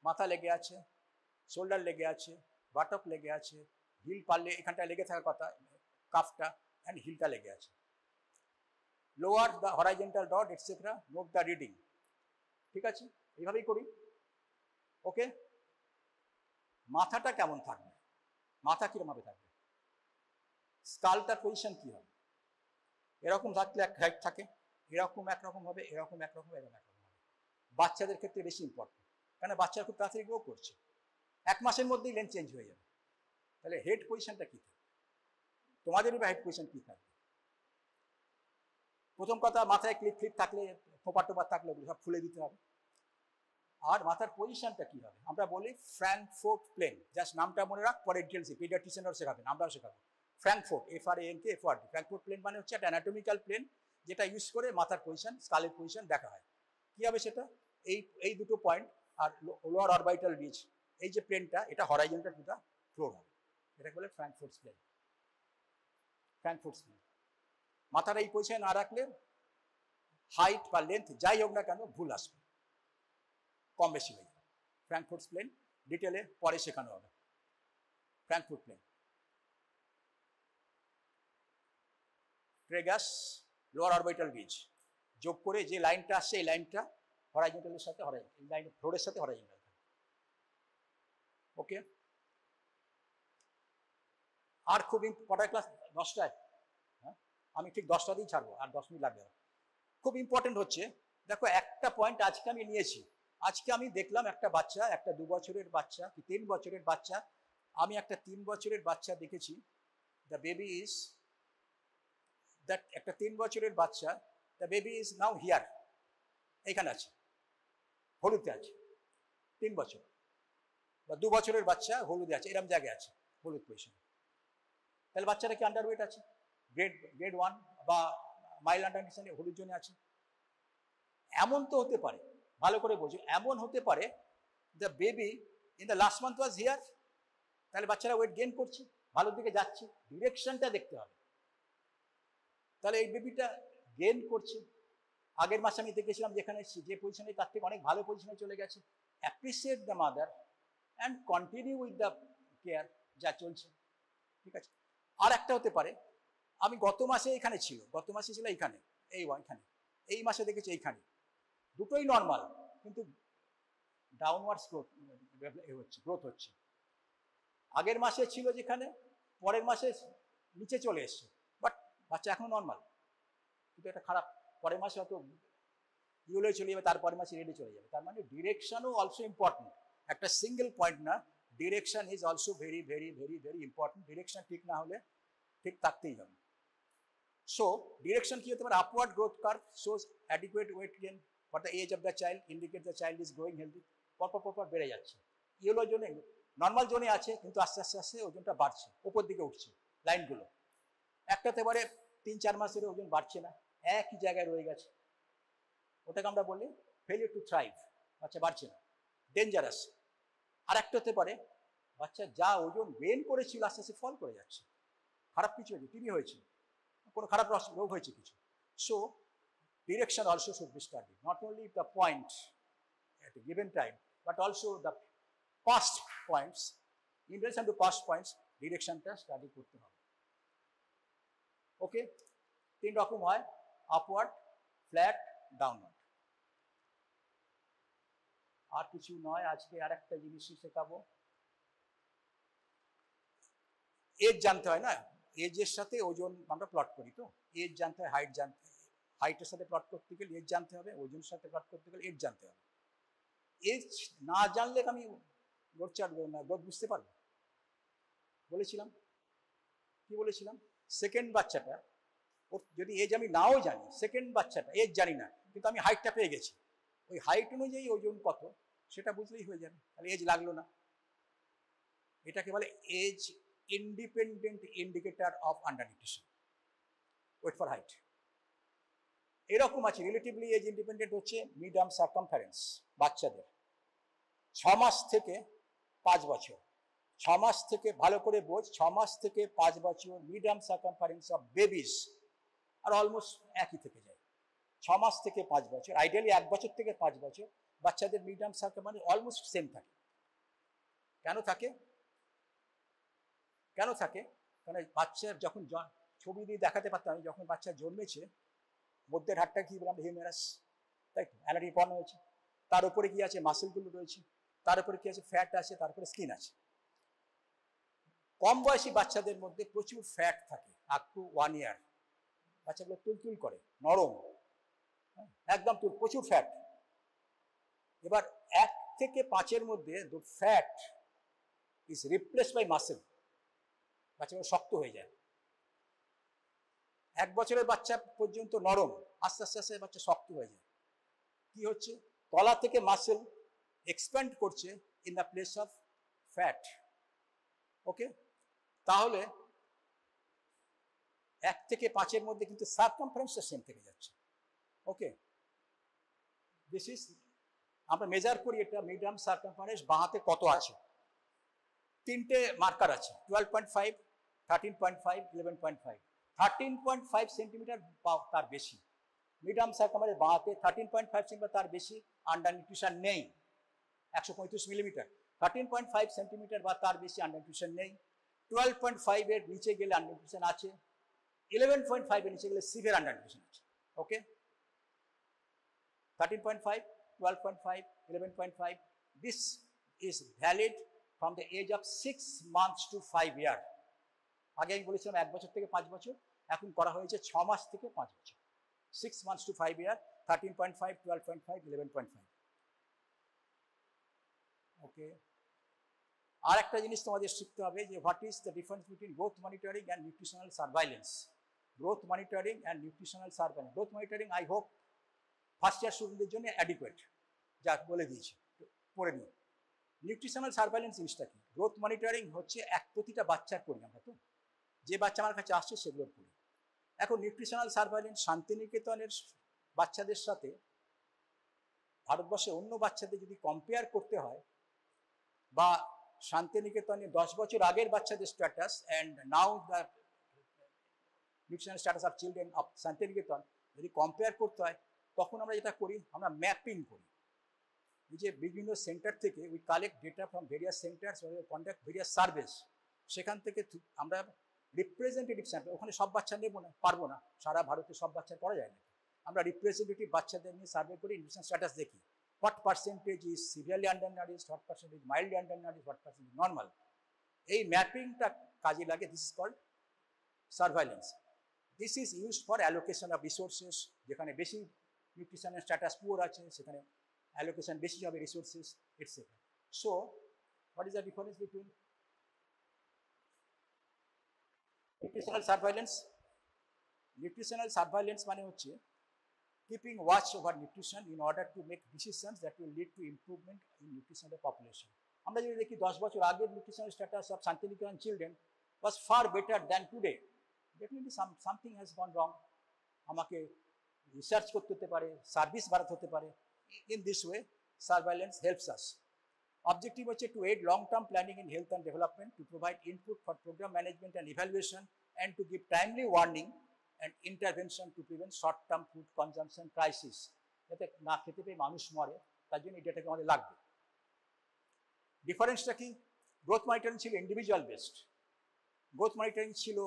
মাথা লেগে আছে, শোল্ডার লেগে আছে, বাটক লেগে আছে, হিল পারলে এখানটা লেগে থাকার কথা, কাফটা অ্যান্ড হিলটা লেগে আছে। Lower the horizontal dot etcetera, note the reading. ঠিক আছে, এইভাবেই করি। ওকে, মাথাটা কেমন থাকবে, মাথা কিরমভাবে থাকবে, স্কালটার পজিশন কি হবে, এরকম থাকলে এক হাইট থাকে, এরকম একরকম হবে, এরকম একরকম, এরকম একরকম হবে। বাচ্চাদের ক্ষেত্রে বেশি ইম্পর্টেন্ট, কারণ বাচ্চারা খুব তাড়াতাড়ি গ্রো করছে, 1 মাসের মধ্যেই লেন্থ চেঞ্জ হয়ে যাবে। তাহলে হেড পজিশনটা কী থাকবে, তোমাদেরই বা হেড পজিশন কী থাকবে। প্রথম কথা, মাথায় ক্লিপ ফ্লিপ থাকলে, থোপা টোপা থাকলে ওগুলো সব খুলে দিতে হবে। আর মাথার পজিশনটা কী হবে, আমরা বলি ফ্র্যাঙ্কফোর্ট প্লেন, জাস্ট নামটা মনে রাখ, পরে ডিটেলসে পিডিয়াট্রিশিয়ানরাও শেখাবেন, আমরাও শেখাবো। ফ্র্যাঙ্কফোর্ট, FRANK ফ্র্যাঙ্কফোর্ট প্লেন মানে হচ্ছে একটা অ্যানাটমিক্যাল প্লেন, যেটা ইউজ করে মাথার পজিশন, স্কালের পজিশন দেখা হয়। কী হবে সেটা, এই দুটো পয়েন্ট আর লোয়ার অরবাইটাল রিজ, এই যে প্লেনটা, এটা হরাইজন্টাল দুটা ফ্লোর হবে, এটাকে বলে ফ্র্যাঙ্কফোর্ট প্লেন। ফ্র্যাঙ্কফোর্ট প্লেন মাথাটা এই পজিশনে না রাখলে হাইট বা লেন্থ যাই হোক না কেন ভুল আসবে, কম বেশি হয়ে যাবে। ফ্র্যাঙ্কফোর্ট প্লেন ডিটেলে পরে শেখানো হবে। Frankfurt plane, ট্রেগাস, lower orbital ridge যোগ করে যে লাইনটা আসছে, এই লাইনটা হরাইজন্টালের সাথে এই লাইন ফ্লোরের সাথে হরাইজন্টাল। ওকে, আর খুব কটায় ক্লাস, 10টায়, হ্যাঁ আমি ঠিক 10টাতেই ছাড়বো, আর 10 মিনিট লাগবে। খুব ইম্পর্টেন্ট হচ্ছে, দেখো একটা পয়েন্ট আজকে আমি নিয়েছি, আজকে আমি দেখলাম একটা বাচ্চা, একটা 2 বছরের বাচ্চা কি 3 বছরের বাচ্চা, আমি একটা 3 বছরের বাচ্চা দেখেছি, দ্য বেবি ইজ দ্যাট, একটা 3 বছরের বাচ্চা, the baby is now here, এইখানে আছে, হলুদে আছে, 3 বছর বা 2 বছরের বাচ্চা হলুদে আছে, এরকম জায়গায় আছে, হলুদ পজিশন। তাহলে বাচ্চাটা কি আন্ডারওয়েট আছে, গ্রেড 1 বা মাইল্ড আন্ডারনিউট্রিশনে, হলুদ জোনে আছে। এমন তো হতে পারে, ভালো করে বোঝো, এমন হতে পারে the baby in the last month was here, তাহলে বাচ্চারা ওয়েট গেইন করছে, ভালোর দিকে যাচ্ছে, ডিরেকশনটা দেখতে হবে। তাহলে এই বেবিটা গেইন করছে, আগের মাসে আমি দেখেছিলাম যেখানে যে পজিশনে, তার থেকে অনেক ভালো পজিশনে চলে গেছে। Appreciate the mother and continue with the care, যা চলছে। ঠিক আছে, আর একটা হতে পারে, আমি গত মাসে এখানে ছিল, গত মাসে ছিল এইখানে, এইখানে, এই মাসে দেখেছি এইখানে, দুটোই নর্মাল, কিন্তু ডাউনওয়ার্ডস গ্রোথ হচ্ছে। আগের মাসে ছিল যেখানে, পরের মাসে নিচে চলে এসছে, বাট বাচ্চা এখনো নর্মাল, কিন্তু এটা খারাপ। পরের মাসে হয়তো ইউলে চলে যাবে, তারপরের মাসে রেডি চলে যাবে। তার মানে ডিরেকশনও অলসো ইম্পর্টেন্ট, একটা সিঙ্গেল পয়েন্ট না, direction is also very very very very important. Direction ঠিক না হলে ঠিক থাকতেই হবে। সো ডিরেকশন কি হতে পারে, upward growth curve shows adequate weight gain for the age of the child, indicate the child is growing healthy. পরপর বেড়ে যাচ্ছে, ইয়েলো জোনে, নর্মাল জোনে আছে, কিন্তু আস্তে আস্তে আস্তে ওজনটা বাড়ছে, ওপর দিকে উঠছে লাইনগুলো। একটাতে পারে 3-4 মাস ধরে ওজন বাড়ছে না, একই জায়গায় রয়ে গেছে, ওটাকে আমরা বলি ফেলিয়ার টু থ্রাইভ, বাচ্চা বাড়ছে না, ডেঞ্জারাস। আর একটা হতে পারে বাচ্চা যা ওজন গেইন করেছিল আস্তে আস্তে ফল করে যাচ্ছে। খারাপ কিছু হয়েছে, টিবি হয়েছে, কোনো খারাপ রোগ হয়েছে কিছু। So direction also should be studied, not only the point at a given time, but also the past points. In relation to past points, directionটা স্টাডি করতে হবে। ওকে, 3 রকম হয়, আপওয়ার্ড, ফ্ল্যাট, ডাউনওয়ার্ড। আর কিছু নয়, আজকে আর একটা জিনিসই শেখাবো। এজ জানতে হয় না, এজের সাথে ওজন আমরা প্লট করি, তো এজ জানতে হয়, হাইট জানতে, হাইটের সাথে প্লট করতে গেলে এজ জানতে হবে, ওজনের সাথে প্লট করতে গেলে এজ জানতে হবে। এজ না জানলে আমি গ্রোথ বুঝতে পারবো? বলেছিলাম, কি বলেছিলাম, সেকেন্ড বাচ্চাটা ওর যদি এজ আমি নাও জানি, সেকেন্ড বাচ্চাটা এজ জানি না, কিন্তু আমি হাইটটা পেয়ে গেছি, ওই হাইট অনুযায়ী ওজন কত সেটা বুঝলেই হয়ে যাবে, তাহলে এজ লাগলো না। এটাকে বলে age independent indicator of undernutrition, weight for height. এরকম আছে, রিলেটিভলি এজ ইন্ডিপেন্ডেন্ট হচ্ছে মিড আর্ম সার্কামফারেন্স বাচ্চাদের 6 মাস থেকে 5 বছর, 6 মাস থেকে, ভালো করে বোঝ, 6 মাস থেকে 5 বছর mid arm circumference of babies are almost একই থেকে যায়। 6 মাস থেকে 5 বছর, আইডিয়ালি 1 বছর থেকে 5 বছর বাচ্চাদের mid arm circumference almost same থাকে। কেন থাকে? কেন থাকে? কারণ বাচ্চার যখন ছবি দিয়ে দেখাতে পারতাম, যখন বাচ্চা জন্মেছে মধ্যের হাড়টা কি বললাম, হিউমেরাস, তাই তো, অ্যানাটমি ফর্ম হয়েছে, তার উপরে কি আছে, মাসেলগুলো রয়েছে, তার উপরে কি আছে, ফ্যাট আছে, তারপরে স্কিন আছে। কম বয়সী বাচ্চাদের মধ্যে প্রচুর ফ্যাট থাকে, আপ টু 1 ইয়ার বাচ্চাগুলো তুলতুল করে, নরম, একদম প্রচুর ফ্যাট। এবার 1 থেকে 5-এর মধ্যে the fat is replaced by muscle, বাচ্চাগুলো শক্ত হয়ে যায়। 1 বছরের বাচ্চা পর্যন্ত নরম, আস্তে আস্তে আস্তে বাচ্চা শক্ত হয়ে যায়। কি হচ্ছে, তলা থেকে মাসেল এক্সপ্যান্ড করছে in the place of fat. Okay, তাহলে 1 থেকে 5-এর মধ্যে কিন্তু সার্কামফারেন্সটা সেম থেকে যাচ্ছে। ওকে, দিস ইজ, আমরা মেজার করি এটা মিড আর্ম সার্কামফারেন্স বাঁ হাতে কত আছে। 3টে মার্কার আছে, 12.5, 13.5, 11.5। 13.5 সেন্টিমিটার বা তার বেশি মিড আর্ম সার্কামফারেন্স বাঁ হাতে, 13.5 সেন্টিমিটার তার বেশি আন্ডার নিউট্রিশন নেই। 135 মিলিমিটার, 13.5 সেন্টিমিটার বা তার বেশি আন্ডার নিউট্রিশন নেই। 12.5 এর নিচে গেলে আন্ডার নিউট্রিশন আছে, 11.5 এর নিচে গেলে সিভিয়ার আন্ডার নিউট্রিশন আছে। ওকে, 13.5, 12.5, 11.5, this is valid from the age of 6 months to 5 years. আগে আমি বলেছিলাম 1 বছর থেকে 5 বছর, এখন করা হয়েছে 6 মাস থেকে 5 বছর। 6 months to 5 years, 13.5, 12.5, 11.5। ওকে, আর একটা জিনিস তোমাদের শিখতে হবে যে what is the difference between growth monitoring and nutritional surveillance. Growth monitoring and nutritional surveillance, growth monitoring I hope first year স্টুডেন্টদের জন্য অ্যাডিকুয়েট, যা বলে দিয়েছি, পড়ে নিও। নিউট্রিশনাল সার্ভাইলেন্স জিনিসটা কি? গ্রোথ মনিটরিং হচ্ছে প্রতিটা বাচ্চার করি আমরা, তো যে বাচ্চা আমার কাছে আসছে সেগুলোর করি। এখন নিউট্রিশনাল সার্ভাইলেন্স শান্তিনিকেতনের বাচ্চাদের সাথে ভারতবর্ষে অন্য বাচ্চাদের যদি কম্পেয়ার করতে হয়, বা শান্তিনিকেতনে 10 বছর আগের বাচ্চাদের status and now the nutritional status of children of Santiniketan যদি কম্পেয়ার করতে হয়, তখন আমরা যেটা করি, আমরা ম্যাপিং করি। এই যে বিভিন্ন সেন্টার থেকে we collect data from various centres, conduct various surveys, সেখান থেকে আমরা রিপ্রেজেন্টেটিভ স্যাম্পল, ওখানে সব বাচ্চা নেবো না, পারবো না, সারা ভারতে সব বাচ্চা করা যায় না, আমরা রিপ্রেজেন্টেটিভ বাচ্চাদের নিয়ে সার্ভে করি, নিউট্রিশন স্ট্যাটাস দেখি, what percentage is severely undernourished, what percentage mildly undernourished, what percentage normal। এই ম্যাপিংটা কাজে লাগে, this is called surveillance. This is used for allocation of resources, যেখানে বেশি নিউট্রিশনের স্ট্যাটাস পুয়ার আছে সেখানে অ্যালোকেশন বেশি হবে resources, etcetera. So what is the difference between nutritional surveillance? Nutritional surveillance মানে হচ্ছে keeping watch over nutrition in order to make decisions that will lead to improvement in nutrition of the population. আমরা যদি দেখি 10 বছর আগের nutritional status of Santiniketan children was far better than today, definitely something has gone wrong। আমাকে research করতে হতে পারে, service বাড়াতে হতে পারে। In this way surveillance helps us। Objective হচ্ছে to aid long-term planning in health and development, to provide input for program management and evaluation, and to give timely warning and intervention to prevent short-term food consumption crisis. যাতে না খেতে পেয়ে মানুষ মরে, তার জন্য এই ডেটাকে আমাদের লাগবে। ডিফারেন্সটা কি? গ্রোথ মনিটরিং ছিল ইন্ডিভিজুয়াল বেসড, গ্রোথ মনিটরিং ছিল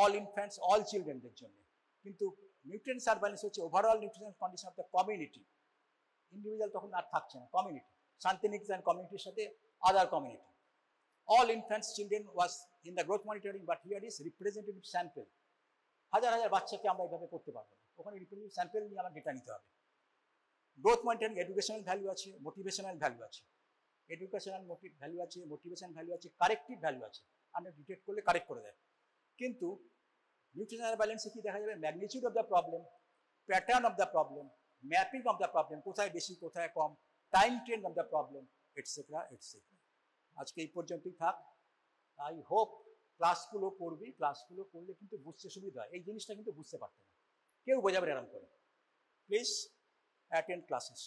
অল ইনফ্যান্টস, অল চিলড্রেনদের জন্য, কিন্তু নিউট্রিয়েন্ট সার্ভেইলেন্স হচ্ছে overall nutritional condition of the community. Individual তখন আর থাকছে না, কমিউনিটি, শান্তিনিকেতন কমিউনিটির সাথে other community. All infants children was in the growth monitoring, but here is representative sample. হাজার হাজার বাচ্চাকে আমরা এইভাবে করতে পারবো না, ওখানে রিপ্রেজেন্টেটিভ স্যাম্পল নিয়ে আমার ডেটা নিতে হবে। গ্রোথ মনিটরিং এডুকেশনাল ভ্যালু আছে, মোটিভেশনাল ভ্যালু আছে, এডুকেশনাল ভ্যালু আছে, মোটিভেশন ভ্যালু আছে, কারেক্টিভ ভ্যালু আছে, আমরা ডিটেক্ট করলে কারেক্ট করে দেয়। কিন্তু নিউট্রিশনাল ব্যালেন্সে কি দেখা যাবে? Magnitude of the problem, pattern of the problem, mapping of the problem, কোথায় বেশি কোথায় কম, time trend of the problem, etcetera etcetera. আজকে এই পর্যন্তই থাক। আই হোপ ক্লাসগুলো করবি, ক্লাসগুলো করলে কিন্তু বুঝতে সুবিধা হয়। এই জিনিসটা কিন্তু বুঝতে পারতে না, কেউ বোঝাবে এরকম করে। Please attend classes.